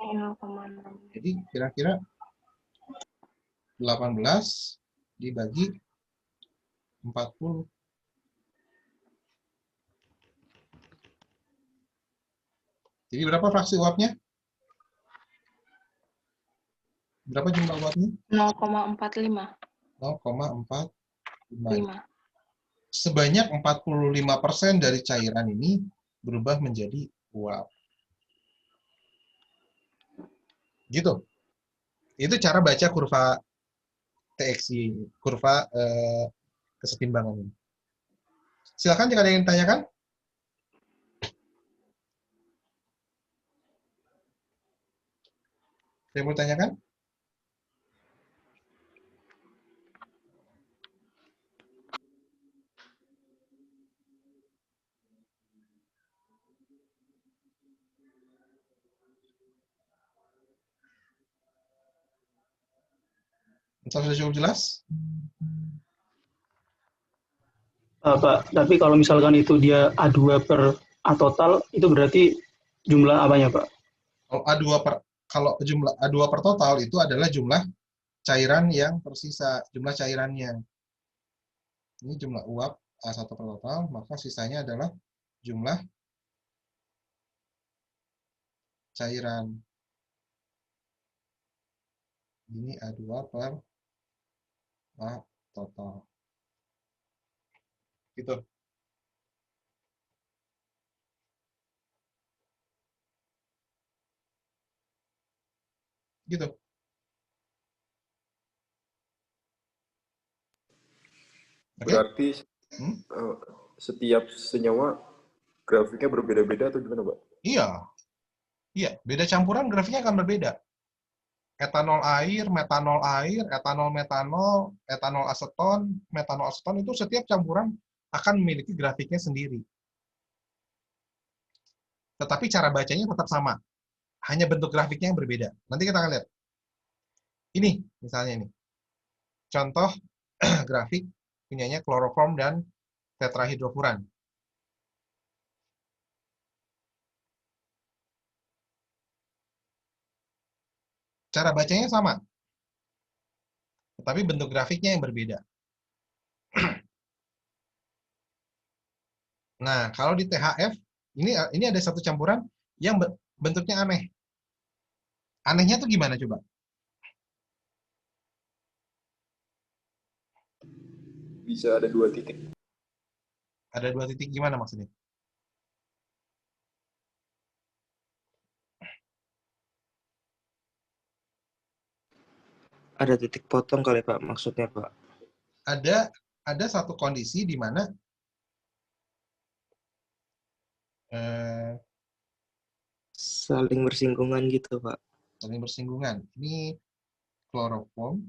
0,6. Jadi kira-kira 18 dibagi 40. Jadi berapa fraksi uapnya? Berapa jumlah uapnya? 0,45. 0,45. Sebanyak 45% dari cairan ini berubah menjadi uap. Gitu. Itu cara baca kurva TXY, kurva kesetimbangan ini. Silakan jika ada yang ditanyakan. Saya mau tanyakan? Sudah cukup jelas? Pak, tapi kalau misalkan itu dia A2 per A total, itu berarti jumlah apanya, Pak? Kalau jumlah A2 per total itu adalah jumlah cairan yang tersisa, jumlah cairannya. Ini jumlah uap A1 per total, maka sisanya adalah jumlah cairan. Ini A2 per A total. Gitu. Gitu. Berarti setiap senyawa grafiknya berbeda-beda atau gimana, Pak? Iya. Iya, beda campuran grafiknya akan berbeda. Etanol air, etanol metanol, etanol aseton itu setiap campuran akan memiliki grafiknya sendiri. Tetapi cara bacanya tetap sama. Hanya bentuk grafiknya yang berbeda. Nanti kita akan lihat. Ini, misalnya ini. Contoh grafik punyanya kloroform dan tetrahidrofuran. Cara bacanya sama. Tetapi bentuk grafiknya yang berbeda. Nah, kalau di THF, ini ada satu campuran yang bentuknya aneh. Anehnya tuh gimana coba? Bisa ada 2 titik. Ada 2 titik gimana maksudnya? Ada titik potong kali Pak, maksudnya Pak. Ada satu kondisi di mana saling bersinggungan gitu Pak. Saling bersinggungan. Ini kloroform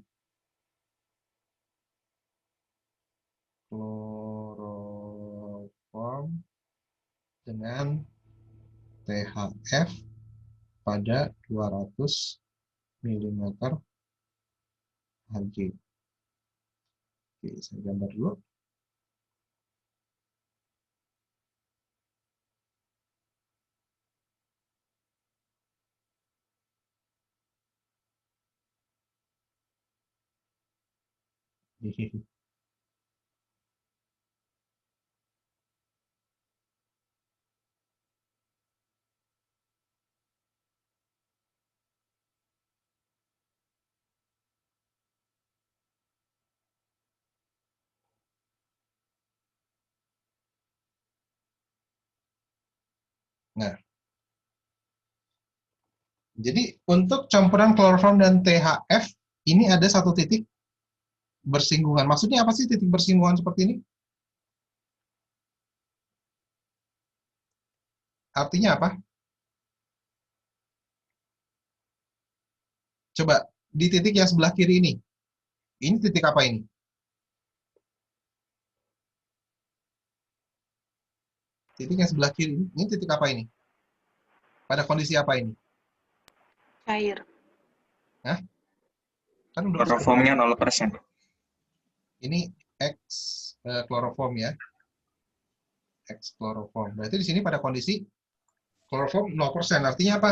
dengan THF pada 200 mm Hg. Oke, saya gambar dulu. Nah, jadi untuk campuran kloroform dan THF ini ada satu titik bersinggungan. Maksudnya apa sih titik bersinggungan seperti ini? Artinya apa? Coba di titik yang sebelah kiri ini. Ini titik apa ini? Titik yang sebelah kiri ini titik apa ini? Pada kondisi apa ini? Cair. Hah? Kan udah Kloroformnya 0%. ini X kloroform ya. X kloroform. Berarti di sini pada kondisi kloroform 0%. Artinya apa?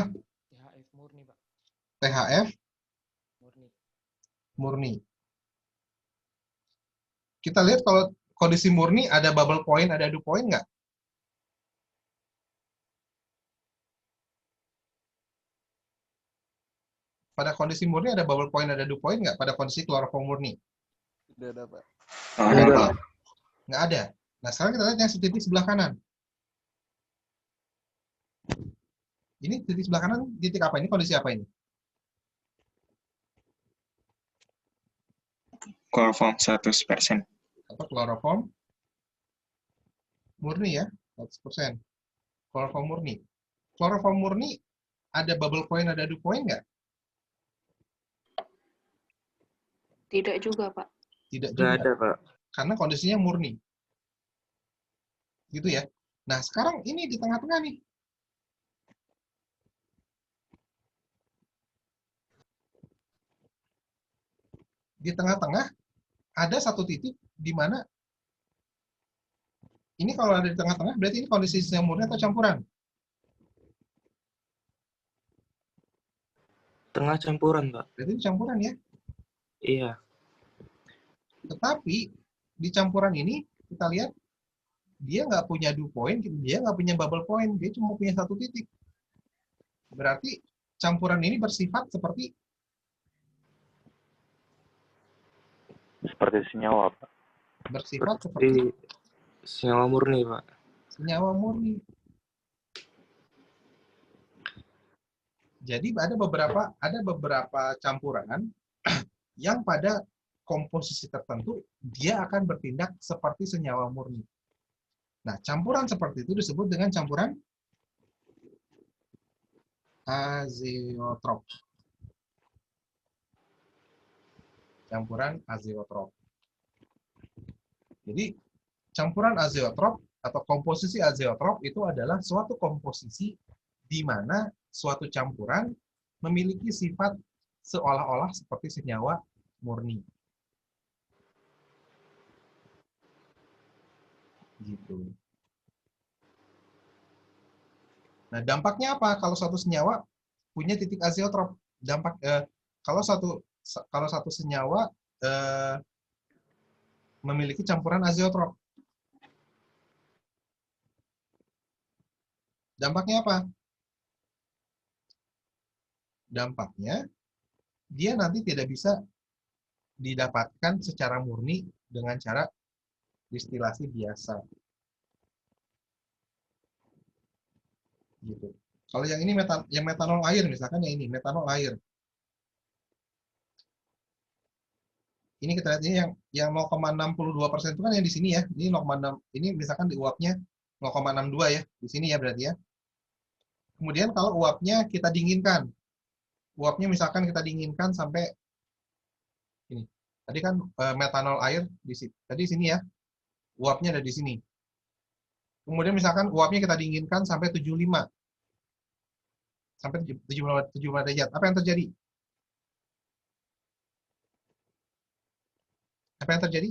THF murni, Pak. THF Murni. murni. Kita lihat kalau kondisi murni ada bubble point, ada dew point nggak? Pada kondisi murni ada bubble point, ada dew point nggak? Pada kondisi kloroform murni? Tidak ada, Pak. Ada, Pak. Nggak ada. Nah, sekarang kita lihat yang titik sebelah kanan. Ini titik sebelah kanan, titik apa ini? Kondisi apa ini? Kloroform 100%. Atau kloroform murni ya, 100%. Kloroform murni. Kloroform murni ada bubble point, ada dew point nggak? Tidak juga, Pak. Tidak Nggak juga. ada, Pak. Karena kondisinya murni. Gitu ya. Nah, sekarang ini di tengah-tengah nih. Di tengah-tengah ada satu titik di mana ini kalau ada di tengah-tengah berarti ini kondisi yang murni atau campuran? Tengah campuran, Pak. Berarti ini campuran ya. Iya. Tetapi di campuran ini kita lihat dia nggak punya dew point, dia nggak punya bubble point, dia cuma punya satu titik. Berarti campuran ini bersifat seperti senyawa, Pak. bersifat seperti senyawa murni, Pak. Senyawa murni. Jadi ada beberapa campuran yang pada komposisi tertentu dia akan bertindak seperti senyawa murni. Nah, campuran seperti itu disebut dengan campuran azeotrop. Campuran azeotrop. Jadi, campuran azeotrop atau komposisi azeotrop itu adalah suatu komposisi di mana suatu campuran memiliki sifat seolah-olah seperti senyawa murni. Gitu. Nah, dampaknya apa kalau satu senyawa punya titik azeotrop? Kalau satu senyawa memiliki campuran azeotrop. Dampaknya apa? Dampaknya dia nanti tidak bisa didapatkan secara murni dengan cara distilasi biasa. Gitu. Kalau yang ini metanol air, misalkan yang ini metanol air. Ini kita lihat ini yang 0,62% itu kan yang di sini ya. Ini 0,6. Ini misalkan di uapnya 0,62 ya. Di sini ya berarti ya. Kemudian kalau uapnya kita dinginkan. Uapnya misalkan kita dinginkan sampai ini. Tadi kan metanol air di sini. Tadi sini ya. Uapnya ada di sini. Kemudian misalkan uapnya kita dinginkan sampai 75. Sampai 75 derajat. Apa yang terjadi? Apa yang terjadi?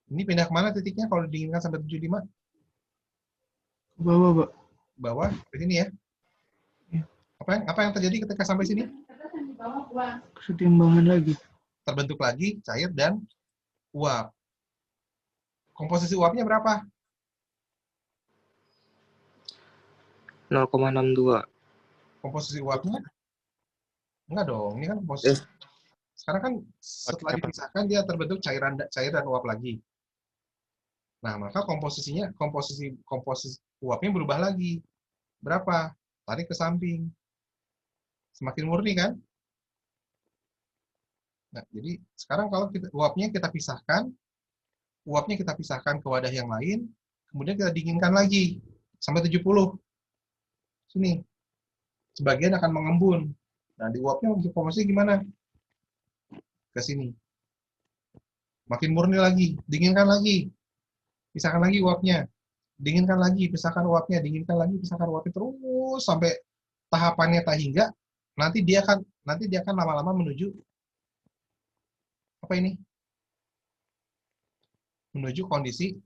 Ini pindah kemana titiknya kalau dinginkan sampai 75? Ke bawah, Pak. Bawah, ke sini ya? Ya. Apa yang terjadi ketika sampai sini? Kesetimbangan lagi. Terbentuk lagi cair dan uap. Komposisi uapnya berapa? 0,62. Komposisi uapnya? Enggak dong, ini kan komposisi. Sekarang kan setelah dipisahkan dia terbentuk cair dan uap lagi. Nah, maka komposisi uapnya berubah lagi. Berapa? Tarik ke samping. Semakin murni kan? Nah, jadi sekarang kalau uapnya kita pisahkan ke wadah yang lain, kemudian kita dinginkan lagi sampai 70. Sini. Sebagian akan mengembun. Nah, di uapnya komposisi gimana? Ke sini. Makin murni lagi, dinginkan lagi. Pisahkan lagi uapnya. dinginkan lagi, pisahkan uapnya, dinginkan lagi, pisahkan uapnya, terus sampai tahapannya tak hingga nanti dia akan lama-lama menuju apa ini? Menuju kondisi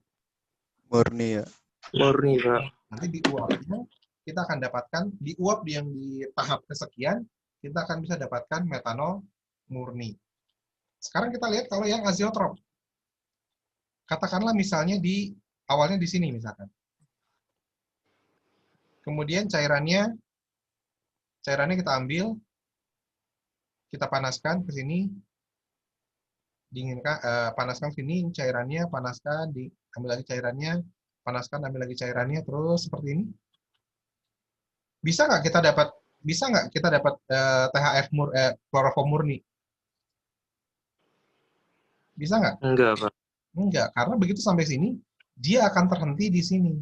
Murni ya. Murni, Pak. nanti di uapnya kita akan dapatkan di uap yang di tahap kesekian kita akan bisa dapatkan metanol murni. Sekarang kita lihat kalau yang azeotrop. Katakanlah misalnya awalnya di sini misalkan. Kemudian cairannya kita ambil, kita panaskan ke sini, dinginkan, panaskan sini cairannya, panaskan, ambil lagi cairannya, panaskan, ambil lagi cairannya, terus seperti ini. Bisa nggak kita dapat THF kloroform murni? Bisa nggak? Enggak, Pak. Enggak, karena begitu sampai sini, dia akan terhenti di sini.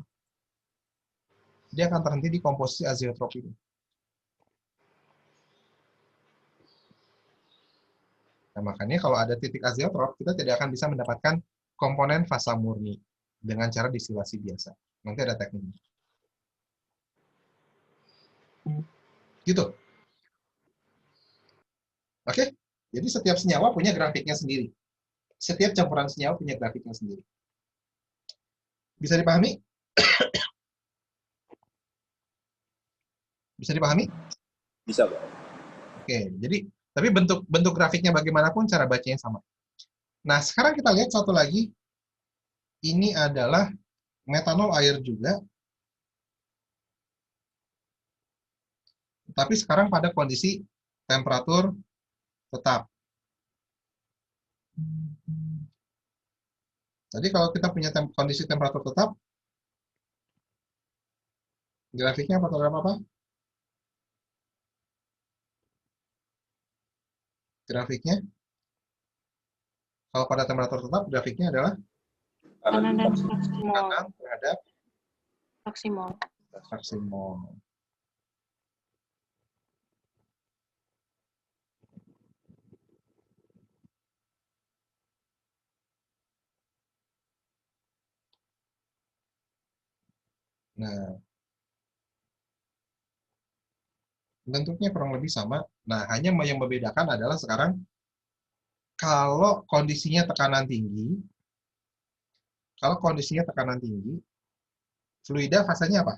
Dia akan terhenti di komposisi azeotrop ini. Nah, makanya kalau ada titik azeotrop, kita tidak akan bisa mendapatkan komponen fasa murni dengan cara distilasi biasa. Nanti ada tekniknya. Gitu. Oke? Jadi setiap senyawa punya grafiknya sendiri. Setiap campuran senyawa punya grafiknya sendiri. Bisa dipahami? Bisa dipahami? Bisa, Pak. Oke, jadi tapi bentuk grafiknya bagaimanapun cara bacanya sama. Nah, sekarang kita lihat satu lagi. Ini adalah metanol air juga. Tapi sekarang pada kondisi temperatur tetap. Jadi kalau kita punya kondisi temperatur tetap, grafiknya apa? Grafiknya, kalau pada temperatur tetap, grafiknya adalah Kanan dan maksimol. kanan terhadap Maksimol. maksimol. Nah, bentuknya kurang lebih sama. Nah, hanya yang membedakan adalah sekarang kalau kondisinya tekanan tinggi, fluida fasanya apa?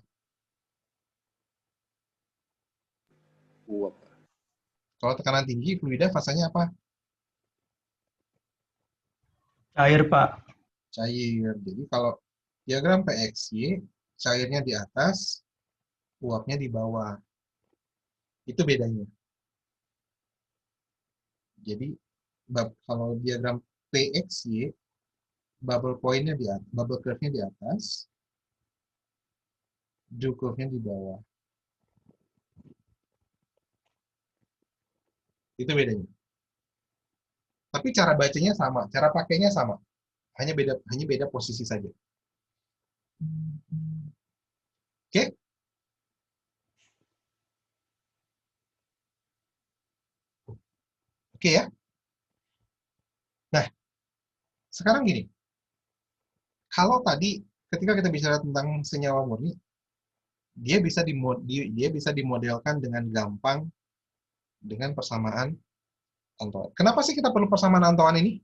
Uap. Kalau tekanan tinggi, fluida fasanya apa? Cair, Pak. Cair. Jadi kalau diagram PXY, cairnya di atas, uapnya di bawah. Itu bedanya. Jadi kalau diagram PXY, bubble point-nya di atas, bubble curve-nya di atas, dew curve-nya di bawah. Itu bedanya. Tapi cara bacanya sama, cara pakainya sama. Hanya beda posisi saja. Oke? Oke ya? Nah, sekarang gini. Kalau tadi ketika kita bicara tentang senyawa murni, dia bisa dimodelkan dengan gampang dengan persamaan Antoan. Kenapa sih kita perlu persamaan Antoan ini?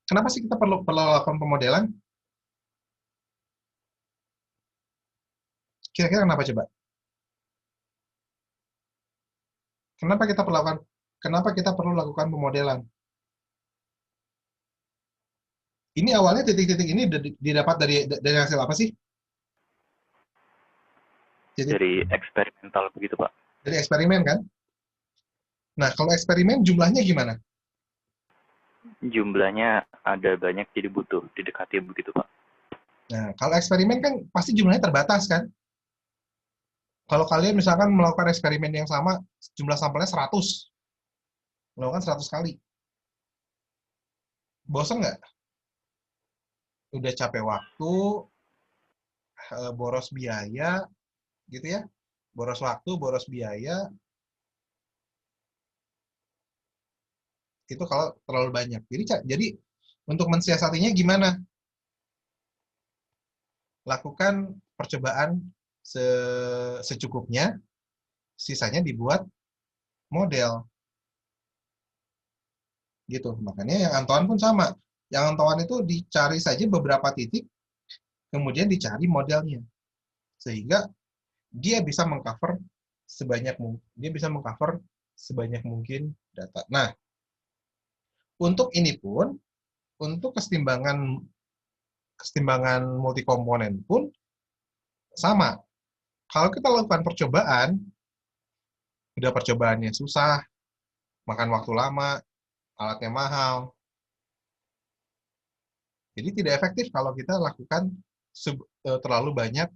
Kenapa sih kita perlu lakukan pemodelan? Kira-kira kenapa coba? Kenapa kita perlu lakukan pemodelan? Ini awalnya titik-titik ini didapat dari hasil apa sih? Dari eksperimental begitu, Pak. Dari eksperimen kan? Nah, kalau eksperimen jumlahnya gimana? Jumlahnya ada banyak, jadi butuh didekati begitu, Pak. Nah, kalau eksperimen kan pasti jumlahnya terbatas kan? Kalau kalian misalkan melakukan eksperimen yang sama, jumlah sampelnya 100. Melakukan 100 kali. Bosan nggak? Udah capek waktu, boros biaya, gitu ya. Boros waktu, boros biaya. Itu kalau terlalu banyak. Jadi untuk mensiasatinya gimana? lakukan percobaan secukupnya, sisanya dibuat model. Gitu. Makanya yang Antoine pun sama. Yang Antoine itu dicari saja beberapa titik, kemudian dicari modelnya. Sehingga dia bisa mengcover sebanyak mungkin data. Nah, untuk ini pun, untuk kesetimbangan multikomponen pun sama. Kalau kita lakukan percobaan, udah percobaannya susah, makan waktu lama, alatnya mahal. Jadi tidak efektif kalau kita lakukan terlalu banyak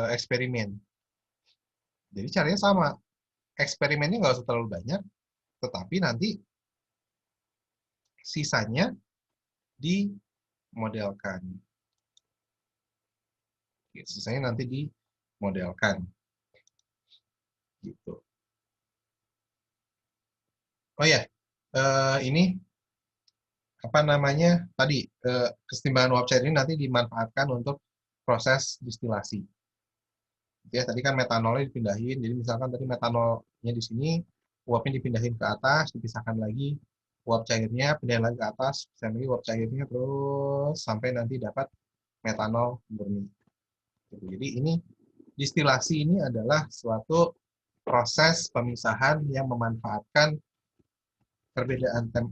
eksperimen. Jadi caranya sama. Eksperimennya nggak usah terlalu banyak, tetapi nanti sisanya dimodelkan. Sisanya nanti dimodelkan. Gitu. Oh ya, ini apa namanya tadi kesetimbangan uap cair ini nanti dimanfaatkan untuk proses distilasi. Ya, tadi kan metanolnya dipindahin, jadi misalkan tadi metanolnya di sini, uapnya dipindahin ke atas, dipisahkan lagi, uap cairnya pindahin lagi ke atas, pisahin lagi uap cairnya, terus sampai nanti dapat metanol murni. Jadi ini distilasi ini adalah suatu proses pemisahan yang memanfaatkan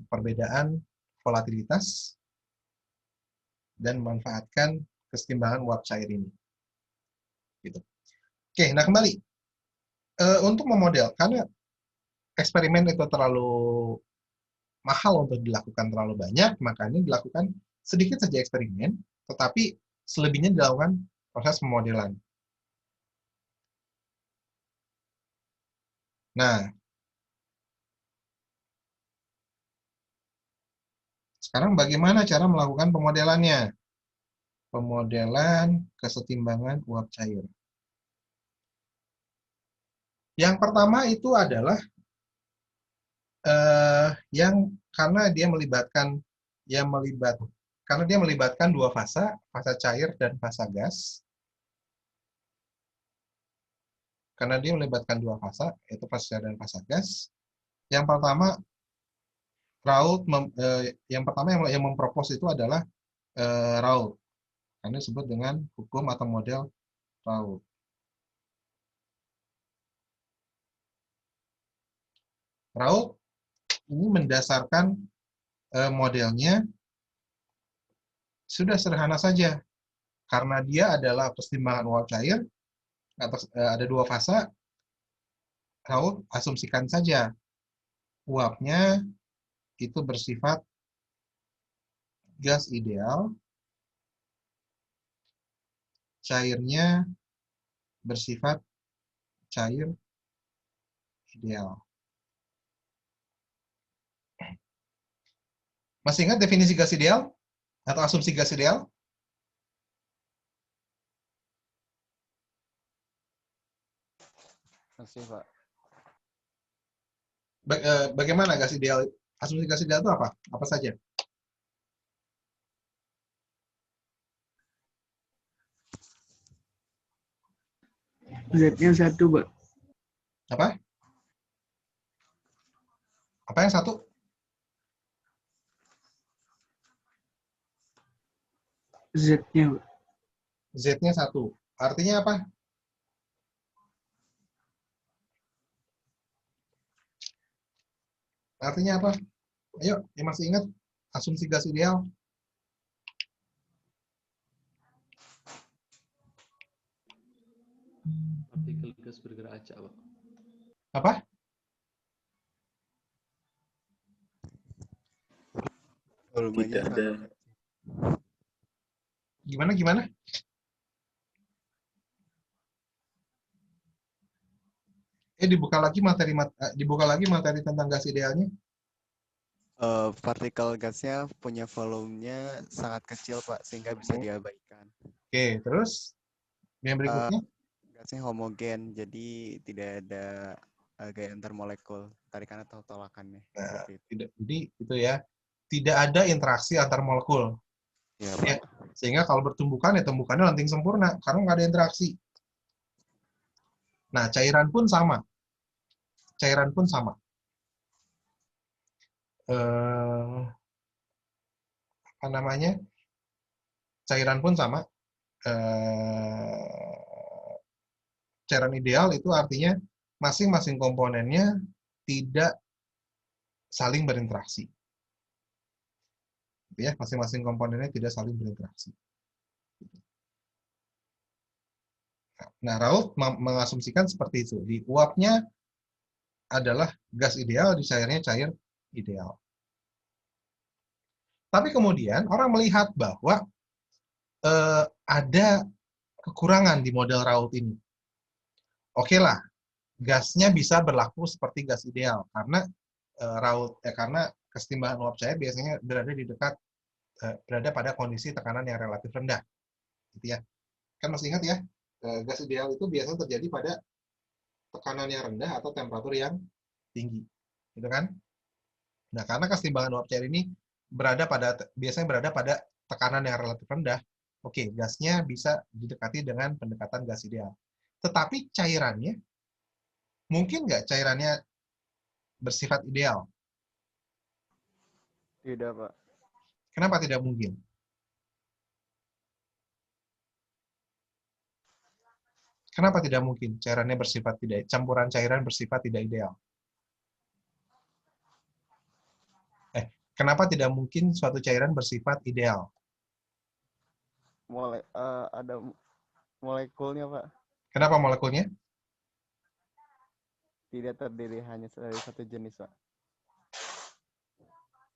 perbedaan volatilitas dan memanfaatkan kesetimbangan uap cair ini. Gitu. Oke, nah kembali. Untuk memodel, karena eksperimen itu terlalu mahal untuk dilakukan terlalu banyak, makanya dilakukan sedikit saja eksperimen, tetapi selebihnya dilakukan proses pemodelan. Nah, sekarang bagaimana cara melakukan pemodelannya? Pemodelan kesetimbangan uap cair. Yang pertama itu adalah karena dia melibatkan dua fasa cair dan fasa gas. Karena dia melibatkan dua fasa, yaitu fasa cair dan fasa gas. Yang pertama, yang mempropos itu adalah Raoult. Karena disebut dengan hukum atau model Raoult. Raoult ini mendasarkan modelnya sudah sederhana saja. Karena dia adalah kesetimbangan uap cair, ada dua fasa, Raoult asumsikan saja uapnya itu bersifat gas ideal, cairnya bersifat cair ideal. Masih ingat definisi gas ideal? Atau asumsi gas ideal? Masih, Pak. Bagaimana gas ideal? Asumsi gas ideal itu apa? Apa saja? Z-nya 1, Pak. Apa? Apa yang satu? Z-nya, Pak. Z-nya 1. Artinya apa? Artinya apa? Ayo, yang masih ingat asumsi gas ideal? Partikel gas bergerak acak, Pak. Apa? Tidak ada. Gimana? Dibuka lagi materi tentang gas idealnya. Partikel gasnya punya volumenya sangat kecil, Pak, sehingga bisa diabaikan. Oke, terus yang berikutnya? Gasnya homogen, jadi tidak ada gaya antar molekul, tarikan atau tolakannya. Nah, jadi itu ya, tidak ada interaksi antar molekul. Iya, Ya, Pak. sehingga kalau bertumbukan ya tumbukannya lenting sempurna karena nggak ada interaksi. Nah, cairan pun sama. Cairan pun sama. Apa namanya? Cairan pun sama. Cairan ideal itu artinya masing-masing komponennya tidak saling berinteraksi. Ya, masing-masing komponennya tidak saling berinteraksi. Nah, Raoult mengasumsikan seperti itu. Di uapnya adalah gas ideal, di cairnya cair ideal. Tapi kemudian orang melihat bahwa ada kekurangan di model Raoult ini. Oke lah, gasnya bisa berlaku seperti gas ideal karena karena kesetimbangan uap cair biasanya berada di dekat berada pada kondisi tekanan yang relatif rendah, gitu ya. Kan masih ingat ya, gas ideal itu biasanya terjadi pada tekanan yang rendah atau temperatur yang tinggi, gitu kan? Nah, karena kesetimbangan uap cair ini biasanya berada pada tekanan yang relatif rendah, oke, gasnya bisa didekati dengan pendekatan gas ideal. Tetapi cairannya, mungkin nggak cairannya bersifat ideal? Tidak, Pak. Kenapa tidak mungkin? Kenapa tidak mungkin cairannya campuran cairan bersifat tidak ideal? Kenapa tidak mungkin suatu cairan bersifat ideal? Ada molekulnya, Pak. Kenapa molekulnya? Tidak terdiri hanya dari satu jenis, Pak.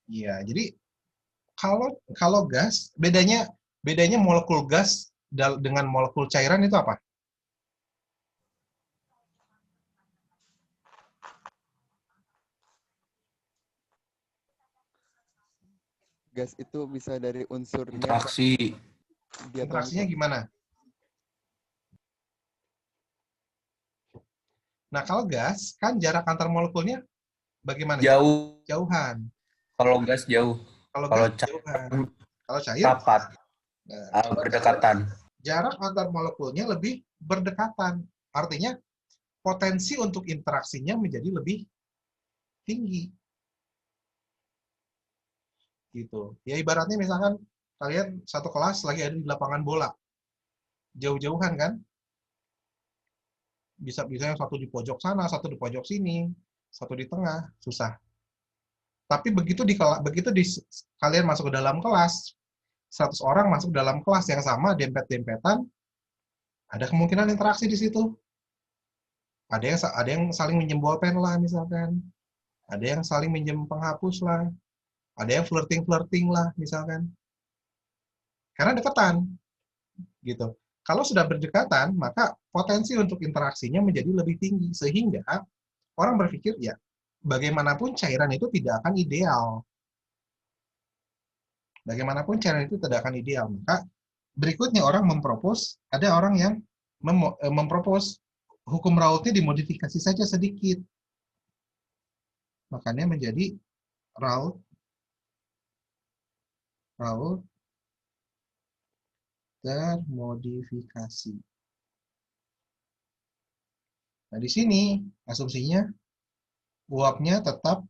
Iya, jadi kalau gas, bedanya molekul gas dengan molekul cairan itu apa? Gas itu bisa dari unsurnya. Interaksi. Interaksinya gimana? Nah, kalau gas, kan jarak antar molekulnya bagaimana? Jauh. Jauhan. Kalau gas jauh. Kalau gas jauhan. Kalau cair? Rapat. Nah, berdekatan. Jarak antar molekulnya lebih berdekatan. Artinya, potensi untuk interaksinya menjadi lebih tinggi. Gitu. Ya ibaratnya misalkan kalian satu kelas lagi ada di lapangan bola. Jauh-jauhan kan? Bisa satu di pojok sana, satu di pojok sini, satu di tengah, susah. Tapi begitu kalian masuk ke dalam kelas, 100 orang masuk dalam kelas yang sama, dempet-dempetan, ada kemungkinan interaksi di situ. Ada yang saling minjem bolpen lah misalkan. Ada yang saling minjem penghapus lah. Ada yang flirting lah, misalkan. Karena deketan. Gitu. Kalau sudah berdekatan, maka potensi untuk interaksinya menjadi lebih tinggi. Sehingga orang berpikir, ya, bagaimanapun cairan itu tidak akan ideal. Bagaimanapun cairan itu tidak akan ideal. Maka berikutnya ada orang yang mempropos hukum Raoultnya dimodifikasi saja sedikit. Makanya menjadi Raoult termodifikasi. Nah, di sini asumsinya uapnya tetap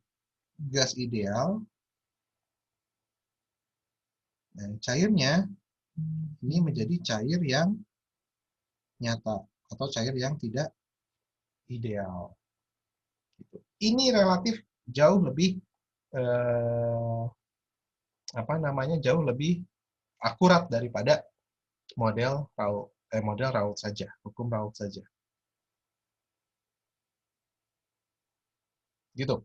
gas ideal. Dan cairnya ini menjadi cair yang nyata atau cair yang tidak ideal. Ini relatif jauh lebih jauh lebih akurat daripada model Raoult saja, hukum Raoult saja. Gitu.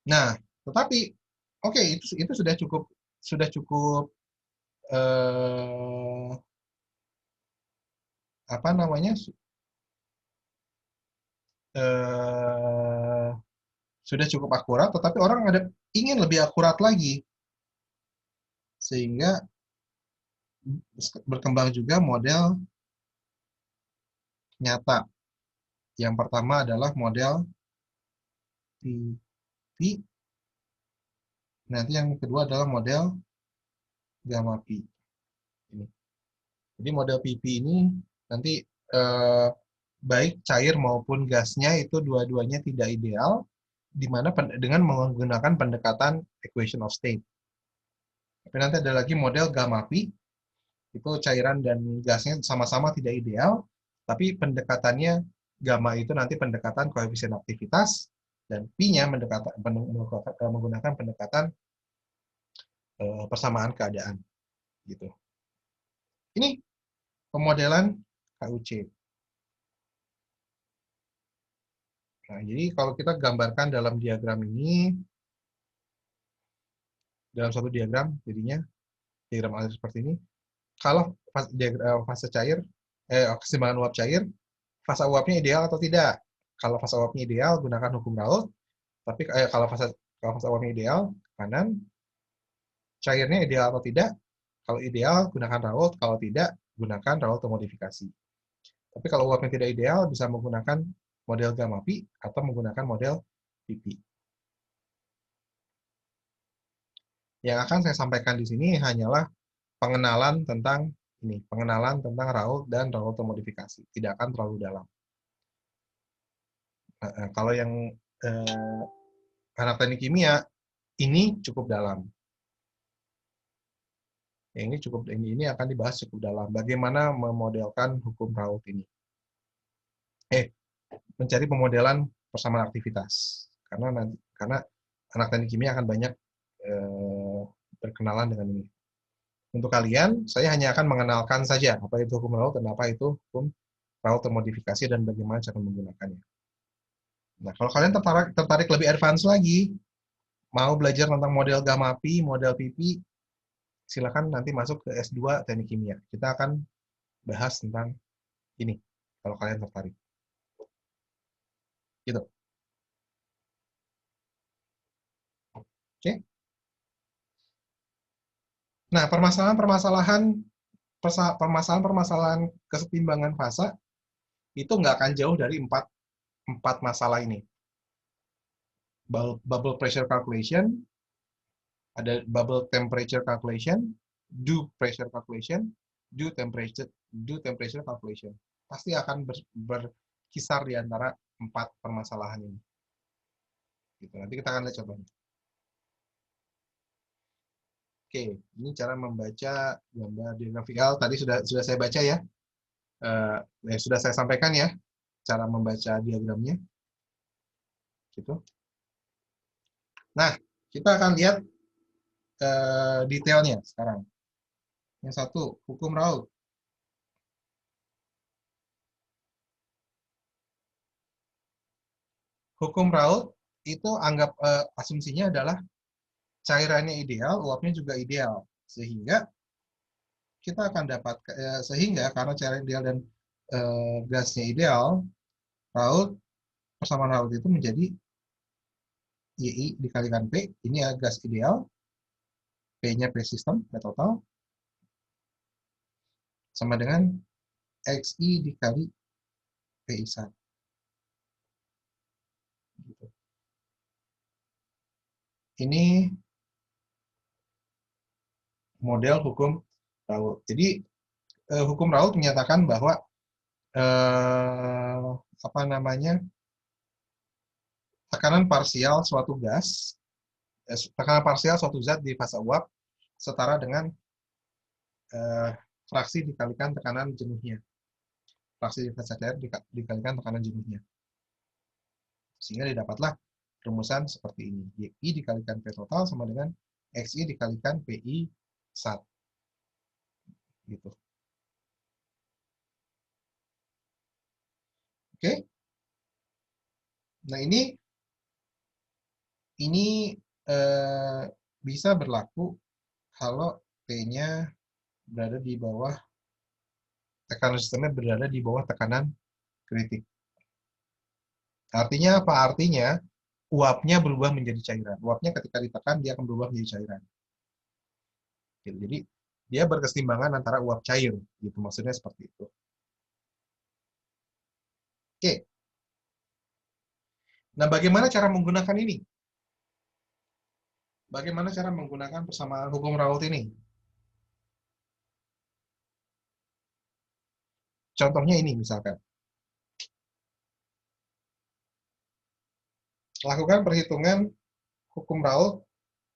Nah, tetapi oke, itu sudah cukup sudah cukup akurat, tetapi orang ingin lebih akurat lagi. Sehingga berkembang juga model nyata. Yang pertama adalah model PV Nanti yang kedua adalah model gamma P. Ini. Jadi model PP ini nanti baik cair maupun gasnya itu dua-duanya tidak ideal, di mana dengan menggunakan pendekatan equation of state. Tapi nanti ada lagi model gamma P, itu cairan dan gasnya sama-sama tidak ideal, tapi pendekatannya gamma itu nanti pendekatan koefisien aktivitas, dan P-nya menggunakan pendekatan persamaan keadaan. Gitu. Ini pemodelan KUC. Nah, jadi kalau kita gambarkan dalam diagram ini, dalam satu diagram, jadinya diagram alir seperti ini. Kalau fase cair, keseimbangan uap cair, fase uapnya ideal atau tidak? Kalau fase uapnya ideal, gunakan hukum Raoult. Tapi kalau fase uapnya ideal, kanan. Cairnya ideal atau tidak? Kalau ideal, gunakan Raoult. Kalau tidak, gunakan Raoult modifikasi. Tapi kalau uapnya tidak ideal, bisa menggunakan model gamma P atau menggunakan model PP. Yang akan saya sampaikan di sini hanyalah pengenalan tentang ini, pengenalan tentang Raoult dan Raoult modifikasi. Tidak akan terlalu dalam. Kalau yang anak teknik kimia, ini cukup dalam. Ini akan dibahas cukup dalam. Bagaimana memodelkan hukum Raoult ini. Mencari pemodelan persamaan aktivitas. Karena anak teknik kimia akan banyak berkenalan dengan ini. Untuk kalian, saya hanya akan mengenalkan saja apa itu hukum Raoult dan apa itu hukum Raoult termodifikasi dan bagaimana cara menggunakannya. Nah, kalau kalian tertarik lebih advance lagi, mau belajar tentang model gamma P, model PP, silakan nanti masuk ke S2 Teknik Kimia. Kita akan bahas tentang ini, kalau kalian tertarik. Gitu. Oke. Nah, permasalahan kesetimbangan fasa itu nggak akan jauh dari empat masalah ini. Bubble pressure calculation, ada bubble temperature calculation, dew pressure calculation, dew temperature calculation. Pasti akan berkisar di antara 4 permasalahan ini. Gitu. Nanti kita akan lihat contohnya. Oke, ini cara membaca gambar diagram VL. Tadi sudah saya baca ya. Sudah saya sampaikan ya cara membaca diagramnya. Gitu. Nah, kita akan lihat detailnya sekarang. Yang satu, hukum Raoult. Hukum Raoult itu anggap asumsinya adalah cairannya ideal, uapnya juga ideal. Sehingga kita akan dapat karena cairan ideal dan gasnya ideal, persamaan Raoult itu menjadi YI dikalikan P, ini ya gas ideal, P-nya P system, P total, sama dengan XI dikali PI1. Gitu. Ini model hukum Raoult. Jadi hukum Raoult menyatakan bahwa tekanan parsial suatu gas, tekanan parsial suatu zat di fasa uap setara dengan fraksi dikalikan tekanan jenuhnya. Fraksi di fasa cair dikalikan tekanan jenuhnya. Sehingga didapatlah rumusan seperti ini. YI dikalikan P total sama dengan XI dikalikan PI SAT. Gitu. Oke. Nah, ini bisa berlaku kalau T-nya berada di bawah, tekanan sistemnya berada di bawah tekanan kritik. Artinya apa? Artinya uapnya berubah menjadi cairan. Uapnya ketika ditekan, dia akan berubah menjadi cairan. Jadi, dia berkeseimbangan antara uap cair. Gitu, maksudnya seperti itu. Oke. Nah, bagaimana cara menggunakan ini? Bagaimana cara menggunakan persamaan hukum Raoult ini? Contohnya ini misalkan. Lakukan perhitungan hukum Raoult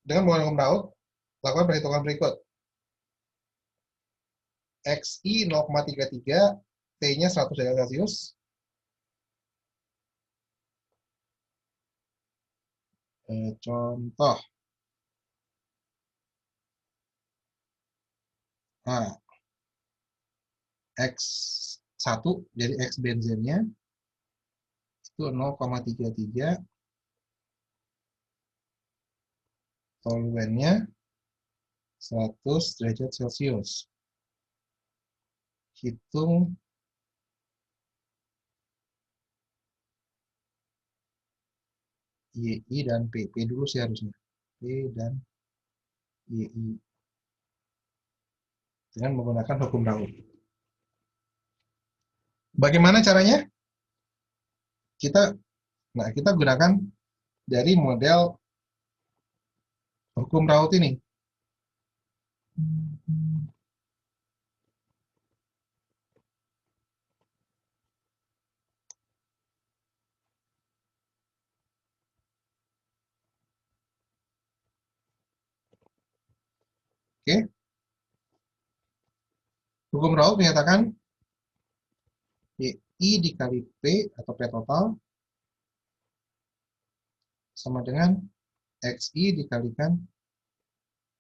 dengan menggunakan hukum Raoult, lakukan perhitungan berikut. XI 0,33, T-nya 100 derajat Celcius. Contoh. Nah, X1, jadi X benzennya itu 0,33, soluennya 100 derajat Celcius. Hitung YI dan P. P dulu sih harusnya. P dan YI. Dengan menggunakan hukum Raoult. Bagaimana caranya? Kita gunakan dari model hukum Raoult ini. Oke. Hukum Raoult menyatakan YI dikali P atau P total sama dengan XI dikalikan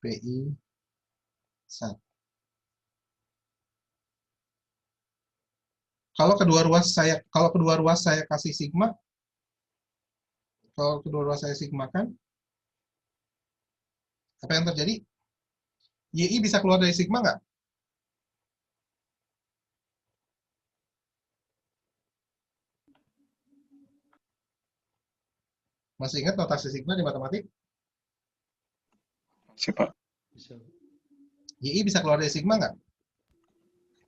PI 1. Kalau kedua ruas saya kasih sigma, kalau kedua ruas saya sigmakan, apa yang terjadi? YI bisa keluar dari sigma nggak? Masih ingat notasi sigma di matematik? Masih, Pak. Bisa. YI bisa keluar dari sigma nggak?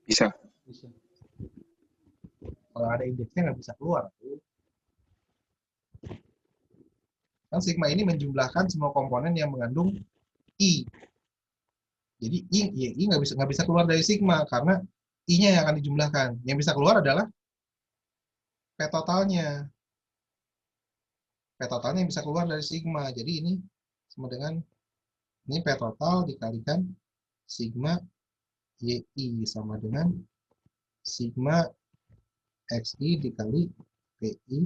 Bisa. Bisa. Kalau ada indeksnya nggak bisa keluar. Kan sigma ini menjumlahkan semua komponen yang mengandung I. Jadi YI nggak bisa keluar dari sigma karena I-nya yang akan dijumlahkan. Yang bisa keluar adalah P totalnya. P totalnya yang bisa keluar dari sigma. Jadi ini sama dengan ini P total dikalikan sigma YI sama dengan sigma XI dikali PI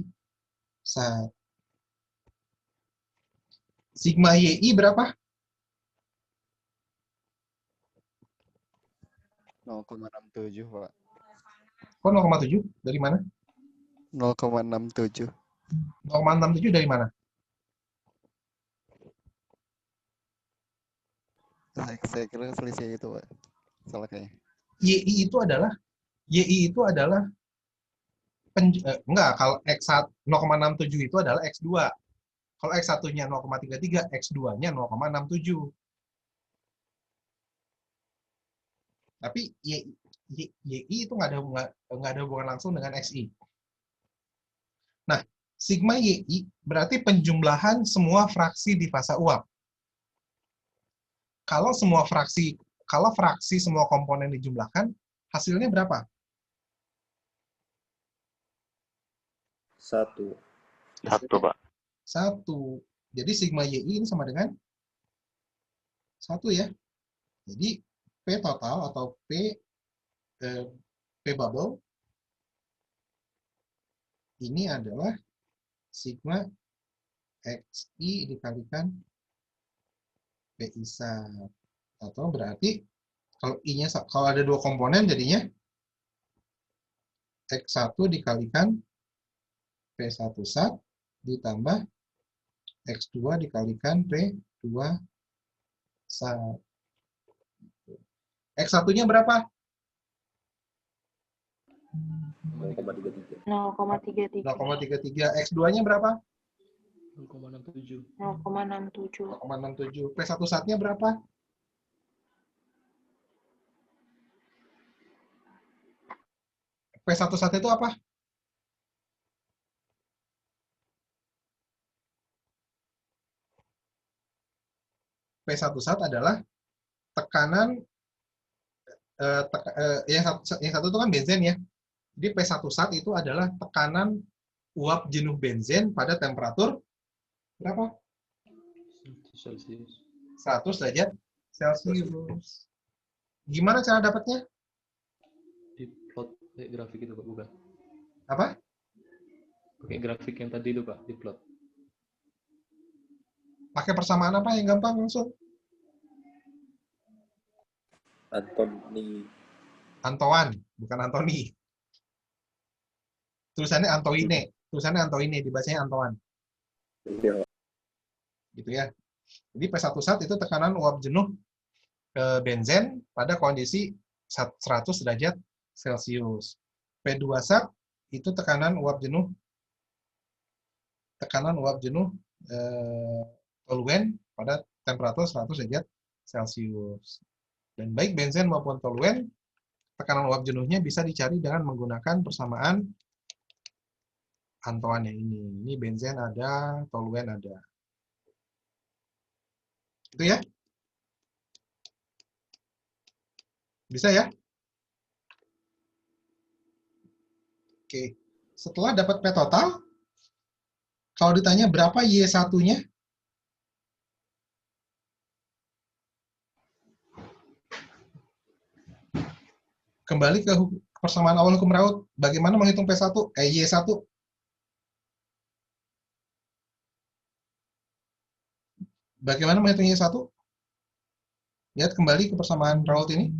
1. Sigma YI berapa? 0,67, Pak. Kok 0,7? Dari mana? 0,67. 0,67 dari mana? Saya kira selisih itu, Pak. Salah kayaknya. YI itu adalah enggak, kalau X1 0,67 itu adalah X2. Kalau X1-nya 0,33, X2-nya 0,67. Tapi YI itu nggak ada hubungan langsung dengan XI. Nah, sigma YI berarti penjumlahan semua fraksi di fasa uap. Kalau fraksi semua komponen dijumlahkan, hasilnya berapa? 1. 1, Pak. 1. Jadi sigma YI ini sama dengan 1 ya. Jadi P total atau P bubble ini adalah sigma XI dikalikan PI1. Atau berarti kalau I-nya kalau ada dua komponen jadinya X1 dikalikan P1 sat ditambah X2 dikalikan P2 sat. X1-nya berapa? 0,33. 0,33. X2-nya berapa? 0,67. 0,67. 0,67. P1 satnya berapa? P1 sat itu apa? P1 sat adalah tekanan yang satu itu kan benzen ya. Jadi P1 sat itu adalah tekanan uap jenuh benzen pada temperatur berapa? 100 derajat Celcius. Gimana cara dapatnya? Di plot grafik itu Pak, bukan? Apa? Pakai grafik yang tadi itu Pak, di plot. Pakai persamaan apa yang gampang langsung? Antoan, bukan Antoni. Tulisannya Antoine. Tulisannya Antoine, dibacanya Antoan. Iya. Gitu ya. Jadi P1 sat itu tekanan uap jenuh benzen pada kondisi 100 derajat Celcius. P2 sat itu tekanan uap jenuh toluen pada temperatur 100 derajat Celcius. Dan baik benzen maupun toluen, tekanan uap jenuhnya bisa dicari dengan menggunakan persamaan Antoan yang ini. Ini benzen ada, toluen ada. Itu ya? Bisa ya? Oke. Setelah dapat P total, kalau ditanya berapa Y1-nya? Kembali ke persamaan awal hukum Raoult. Bagaimana menghitung Y1? Bagaimana menghitung Y1? Lihat kembali ke persamaan Raoult ini.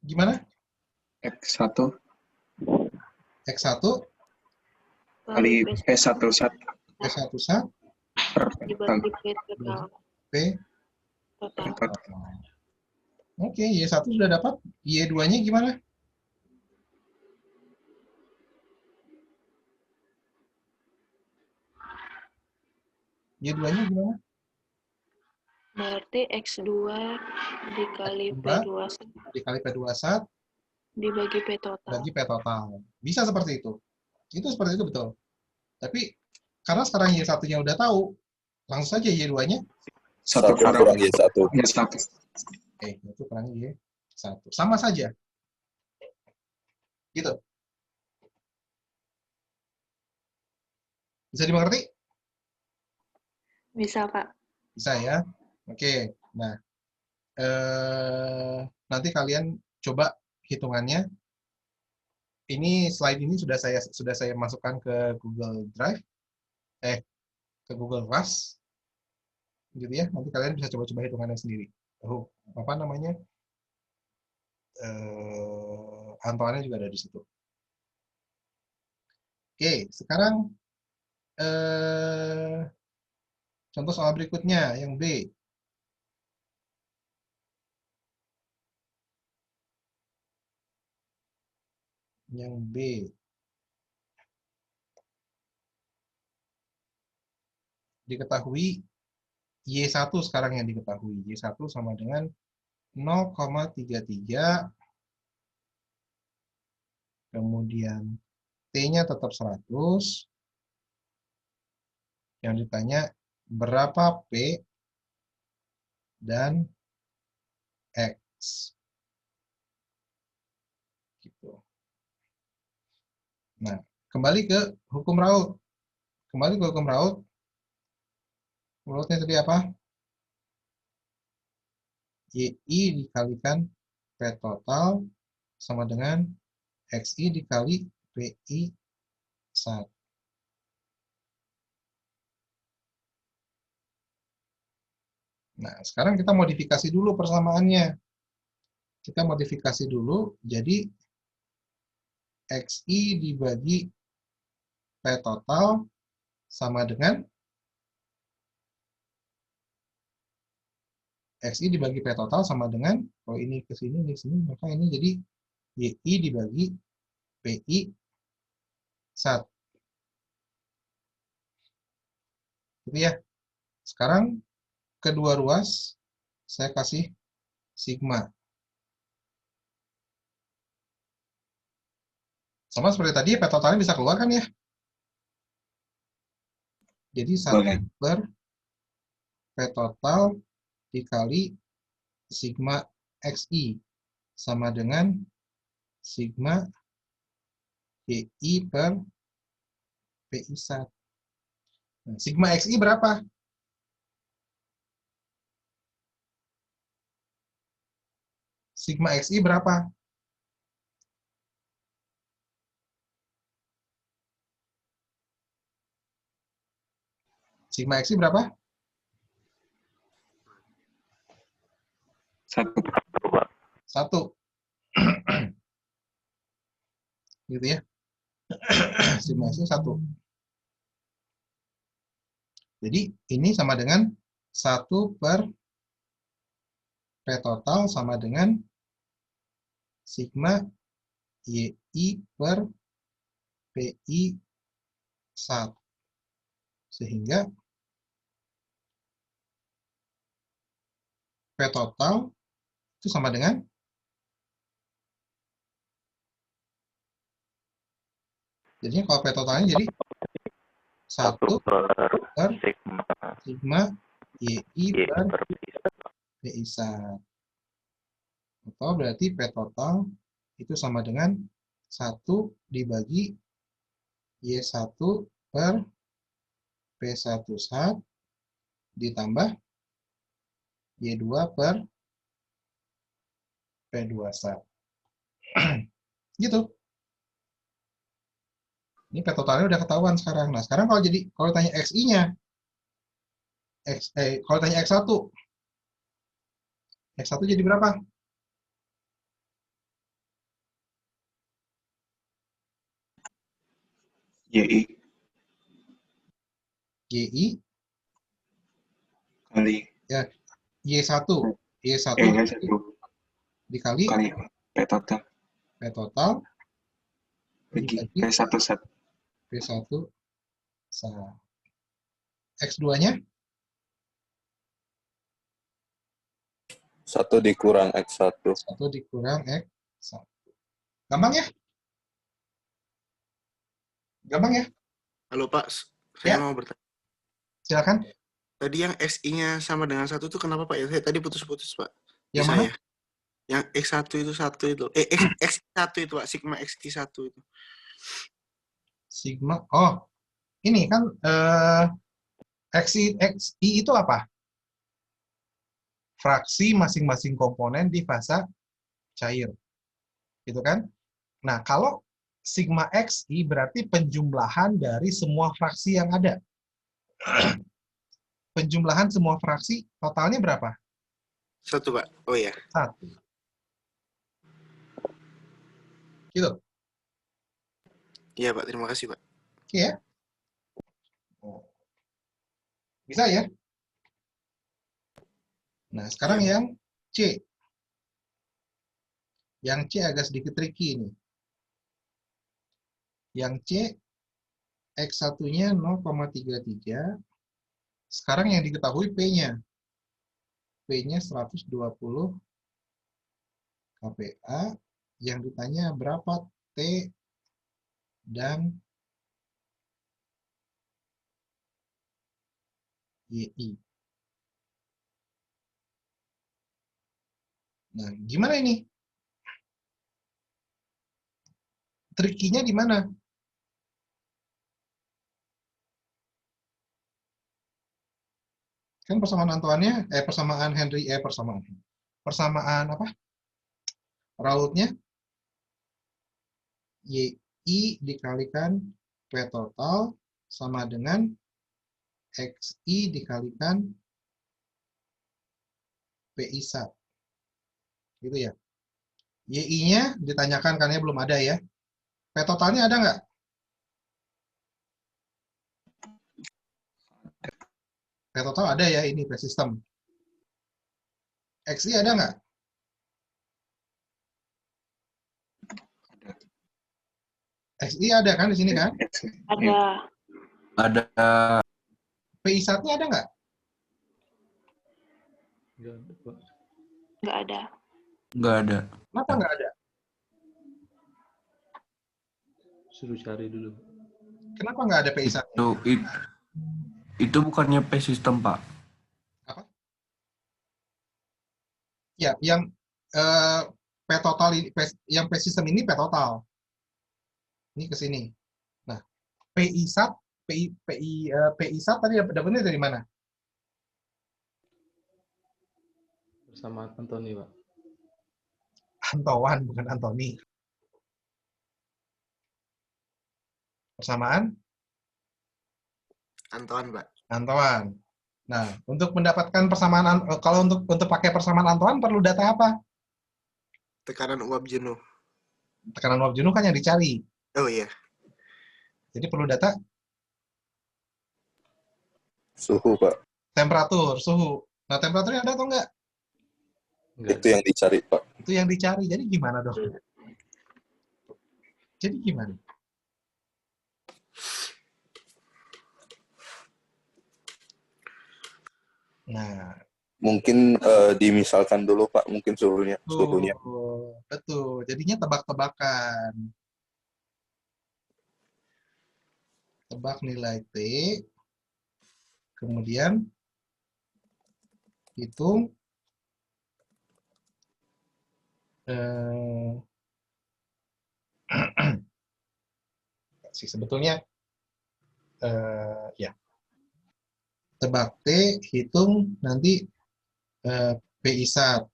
Gimana? X1 X1 kali P1 sat P1 sat Dibagi P total. P total. Oke, Y1 sudah dapat. Y2-nya gimana? Y2-nya gimana? Berarti X2 dikali P2 sat dikali P2 sat dibagi P total. bagi P total. Bisa seperti itu. Itu seperti itu betul. Tapi karena sekarang Y1-nya udah tahu, langsung saja Y2-nya 1 kurang Y1. Oke, itu kurang Y1. Sama saja. Gitu. Bisa dimengerti? Bisa, Pak. Bisa ya. Oke. Nah, nanti kalian coba hitungannya. Ini slide ini sudah saya masukkan ke Google Drive, ke Google Class, gitu ya. Nanti kalian bisa coba-coba hitungannya sendiri. Apa namanya? Antoannya juga ada di situ. Oke, sekarang contoh soal berikutnya yang B. Yang B. Diketahui Y1 sekarang yang diketahui. Y1 sama dengan 0,33. Kemudian T-nya tetap 100. Yang ditanya berapa P dan X. Gitu. Nah, kembali ke hukum Raoult. Raoultnya tadi apa? YI dikalikan P total sama dengan XI dikali PI sat. Nah, sekarang kita modifikasi dulu persamaannya. Kita modifikasi dulu, jadi XI dibagi P total sama dengan XI dibagi P total sama dengan, kalau ini ke sini, ini ke sini, maka ini jadi YI dibagi PI sat. Gitu ya. Sekarang kedua ruas, saya kasih sigma. Sama seperti tadi, P totalnya bisa keluar kan ya? Jadi 1 per P total dikali sigma XI sama dengan sigma YI per PI1. Nah, sigma XI berapa? Sigma XI berapa? Sigma XI berapa? 1. 1. Gitu ya. Sigma XI 1. Jadi ini sama dengan 1 per P total sama dengan sigma YI per PI 1. Sehingga P total itu sama dengan jadinya kalau P totalnya jadi 1 per sigma YI per PI 1. Atau berarti P total itu sama dengan 1 dibagi Y1 per P1 sat ditambah Y2 per P2 sat. Gitu. Ini P totalnya udah ketahuan sekarang. Nah, sekarang kalau tanya XI-nya, kalau tanya X1, X1 jadi berapa? YI kali ya Y1 dikali P total bagi P1 sat. P1 sat. X2-nya 1 dikurang X1. 1 dikurang X1. Gampang ya? Gampang ya? Halo Pak, saya Ya. mau bertanya. Silakan. Tadi yang SI-nya sama dengan 1 itu kenapa Pak? Ya, saya tadi putus-putus Pak. Yang mana? Yang X1 itu 1 itu. X1 itu Pak, sigma XI1 itu. Sigma, ini kan XI itu apa? Fraksi masing-masing komponen di fasa cair. Gitu kan? Nah, kalau sigma XI berarti penjumlahan dari semua fraksi yang ada. Penjumlahan semua fraksi totalnya berapa? 1 Pak. Oh ya. 1. Gitu. Iya Pak, terima kasih Pak. Oke ya. Bisa ya? Nah, sekarang yang C. Yang C agak sedikit tricky ini. Yang C, X1-nya 0,33. Sekarang yang diketahui P-nya. P-nya 120 kPa. Yang ditanya berapa T dan YI. Nah, gimana ini? Trikinya di mana? Kan persamaan antuannya, persamaan apa? Rautnya YI dikalikan P total sama dengan XI dikalikan PI sat. Gitu ya. YI-nya ditanyakan karena belum ada ya. P totalnya ada nggak? P total ada ya, ini P sistem. XI ada nggak? XI ada kan di sini kan? Ada. Ada. PI sat-nya ada nggak? Nggak ada. Nggak ada. Kenapa nggak ada? Suruh cari dulu. Kenapa nggak ada PI satu? Itu bukannya P system, Pak. Apa? Ya, yang P total ini, yang P system ini P total. Ini ke sini. Nah, PI sat, PI sat tadi dapatnya dari mana? Bersama Anthony, Pak. Antoan, bukan Anthony. Persamaan? Antoan, Pak. Antoan. Nah, untuk mendapatkan persamaan, kalau untuk pakai persamaan Antoan perlu data apa? Tekanan uap jenuh. Tekanan uap jenuh kan yang dicari. Oh iya. Jadi perlu data Suhu, Pak. temperatur, suhu. Nah, temperaturnya ada atau enggak? Itu yang dicari, Pak. Itu yang dicari. Jadi gimana, Dok? Jadi gimana? Nah, Mungkin dimisalkan dulu, Pak. Mungkin suhunya. betul. Jadinya tebak-tebakan. Tebak nilai T. Kemudian hitung sebetulnya ya. Tebak T, hitung nanti PI sat.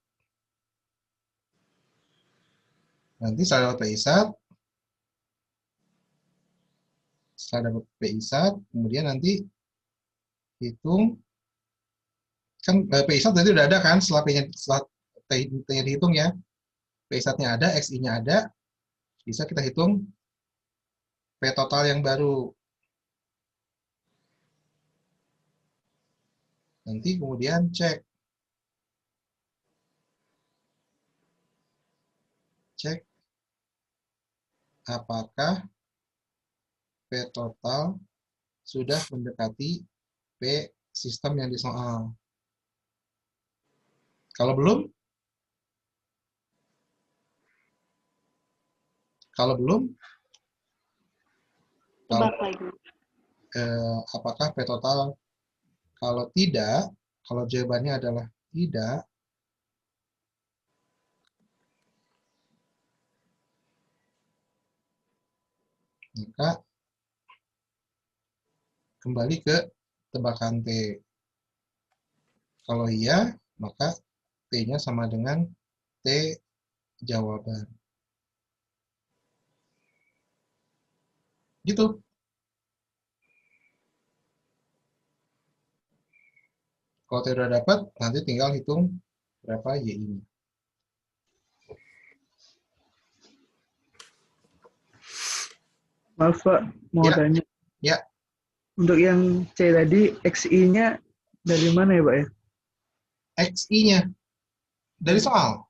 Nanti setelah dapat PI sat, kemudian nanti hitung, kan PI sat tadi udah ada kan, setelah T-nya dihitung ya, PI sat-nya ada, XI-nya ada, bisa kita hitung P total yang baru. Nanti kemudian cek apakah P total sudah mendekati P sistem yang di soal. Kalau belum, apakah P total, kalau tidak, kalau jawabannya adalah tidak, maka kembali ke tebakan T. Kalau iya, maka T-nya sama dengan T jawaban. Gitu. Kalau T udah dapat, nanti tinggal hitung berapa Y-nya. Maaf Pak, mau tanya. Ya. Untuk yang C tadi, XI-nya dari mana ya Pak ya? XI-nya dari soal.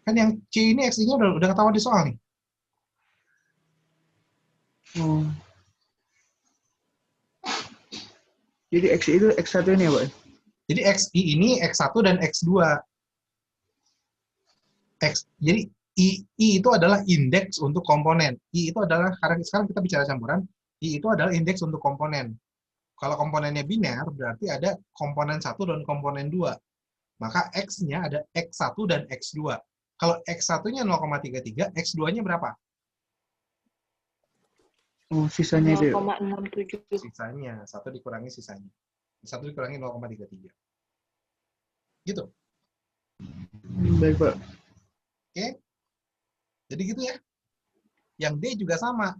Kan yang C ini XI-nya udah ketahuan di soal nih. Oh. Jadi XI itu X1 ini ya Pak? Jadi XI ini X1 dan X2. Jadi I itu adalah indeks untuk komponen. I itu adalah, karena sekarang kita bicara campuran, I itu adalah indeks untuk komponen. Kalau komponennya biner, berarti ada komponen 1 dan komponen 2. Maka X-nya ada X1 dan X2. Kalau X1-nya 0,33, X2-nya berapa? Oh, sisanya itu. 0,67. Sisanya, 1 dikurangi sisanya. 1 dikurangi 0,33. Gitu. Baik, Pak. Oke. Jadi gitu ya. Yang D juga sama.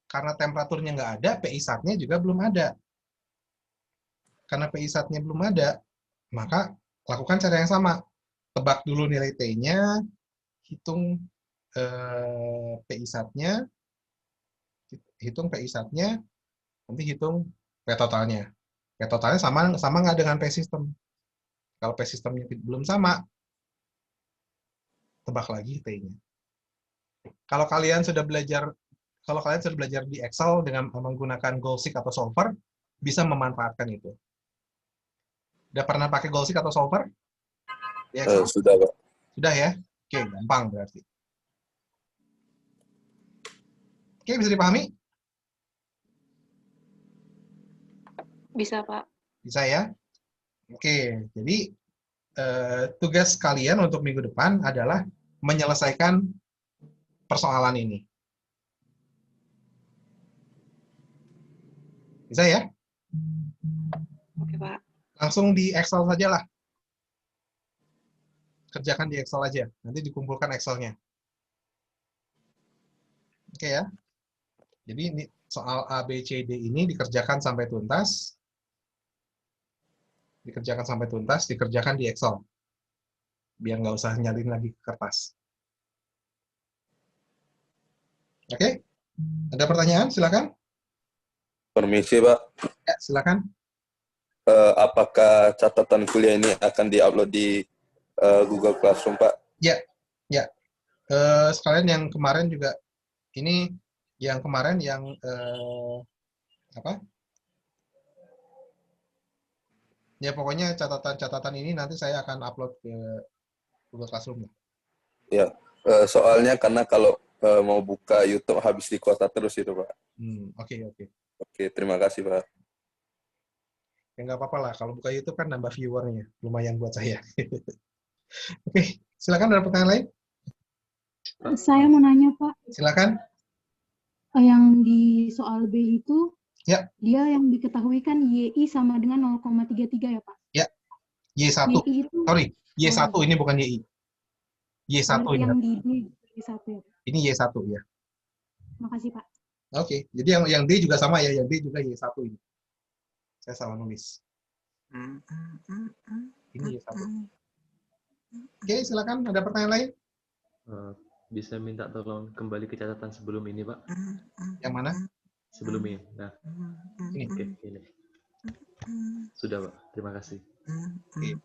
Karena temperaturnya nggak ada, PI sat-nya juga belum ada. Karena PI sat-nya belum ada, maka lakukan cara yang sama. Tebak dulu nilai T-nya, hitung PI sat-nya, nanti hitung P totalnya. P totalnya sama nggak dengan P system? Kalau P systemnya belum sama, tebak lagi T-nya. Kalau kalian sudah belajar di Excel dengan menggunakan Goalseek atau Solver, bisa memanfaatkan itu. Udah pernah pakai Goalseek atau Solver? Sudah, Pak. Sudah ya? Oke, gampang berarti. Oke, bisa dipahami? Bisa, Pak. Bisa ya? Oke, jadi tugas kalian untuk minggu depan adalah menyelesaikan persoalan ini. Bisa ya? Oke, Pak. Langsung di Excel saja lah. Kerjakan di Excel aja. Nanti dikumpulkan Excelnya. Oke ya? Jadi ini soal A, B, C, D ini dikerjakan sampai tuntas. Dikerjakan sampai tuntas, dikerjakan di Excel. Biar nggak usah nyalin lagi ke kertas. Oke? Ada pertanyaan? Silakan. Permisi, Pak. Ya, silakan. Apakah catatan kuliah ini akan diupload di Google Classroom, Pak? Ya, ya. Sekalian yang kemarin juga, ini yang kemarin yang apa? Ya pokoknya catatan-catatan ini nanti saya akan upload ke Google Classroom. Ya, soalnya karena kalau mau buka YouTube habis di kuota terus itu, Pak. Oke. Oke, terima kasih, Pak. Ya nggak apa-apa lah, kalau buka YouTube kan nambah viewernya, lumayan buat saya. Oke, silakan ada pertanyaan lain? Saya mau nanya, Pak. Silakan. Yang di soal B itu, ya, dia yang diketahui kan YI sama dengan 0,33 ya, Pak? Ya, Y1. YI itu, Sorry, Y1 ini bukan YI. Y1 ini. Yang di D, Y1 ya, Pak? Ini Y1 ya. Makasih, Pak. Oke, jadi yang D juga sama ya, yang D juga Y1 ini. Saya salah nulis. Ini Y1. Oke, silakan. Ada pertanyaan lain? Bisa minta tolong kembali ke catatan sebelum ini, Pak? Yang mana? Sebelum ini. Nah, ini. Oke, ini. Sudah, Pak. Terima kasih. Oke.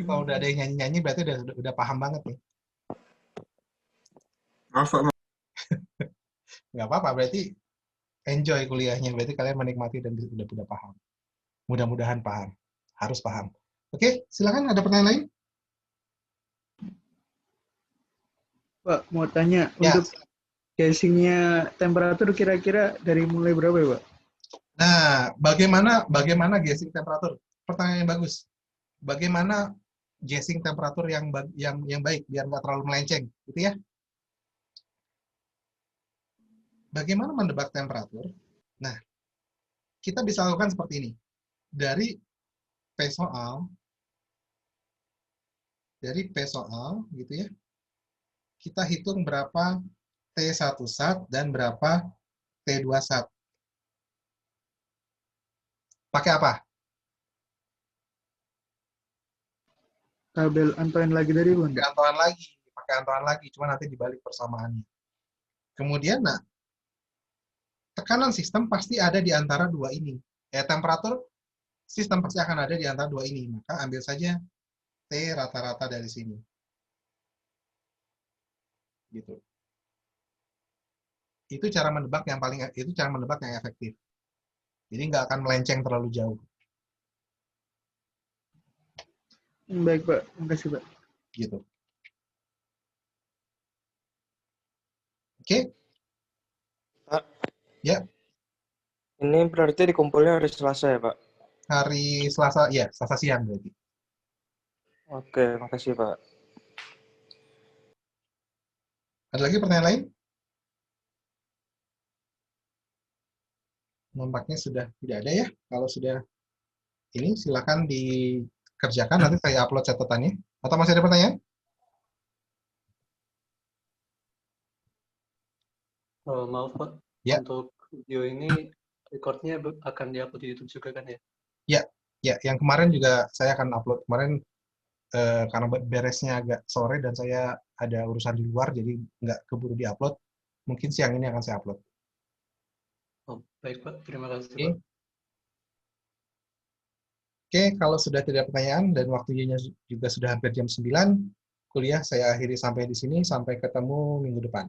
Kalau udah ada yang nyanyi-nyanyi berarti udah paham banget nih. Maaf, Pak. Nggak apa-apa, berarti enjoy kuliahnya, berarti kalian menikmati dan udah paham. Mudah-mudahan paham. Harus paham. Oke, silakan ada pertanyaan lain? Pak, mau tanya, Ya. untuk gassing-nya temperatur kira-kira dari mulai berapa ya, Pak? Nah, bagaimana gassing temperatur? Pertanyaan yang bagus. Bagaimana gassing temperatur yang baik biar nggak terlalu melenceng, gitu ya? Bagaimana menebak temperatur? Nah, kita bisa lakukan seperti ini. Dari P soal, gitu ya. Kita hitung berapa T1 sat dan berapa T2 sat. Pakai apa? Tabel antara lagi dari Bang. Pakai antara lagi, cuma nanti dibalik persamaannya. Kemudian, nah, tekanan sistem pasti ada di antara dua ini. Temperatur sistem pasti akan ada di antara dua ini. Maka ambil saja T rata-rata dari sini. Gitu. Itu cara menebak yang efektif. Jadi nggak akan melenceng terlalu jauh. Baik, Pak. Makasih, Pak. Gitu. Oke? Pak. Ya. Ini berarti dikumpulnya hari Selasa ya, Pak? Hari Selasa, ya, Selasa siang berarti. Oke, makasih, Pak. Ada lagi pertanyaan lain? Nampaknya sudah tidak ada ya. Kalau sudah ini, silakan dikerjakan. Nanti saya upload catatannya. Atau masih ada pertanyaan? Maaf, Pak. Ya. Untuk video ini, recordnya akan di-upload di YouTube juga kan ya? Ya. Yang kemarin juga saya akan upload. Kemarin karena beresnya agak sore dan saya ada urusan di luar, jadi nggak keburu di-upload. Mungkin siang ini akan saya upload. Oh, baik, Pak. Terima kasih, Oke. Pak. Oke, kalau sudah tidak ada pertanyaan dan waktunya juga sudah hampir jam 9, kuliah saya akhiri sampai di sini. Sampai ketemu minggu depan.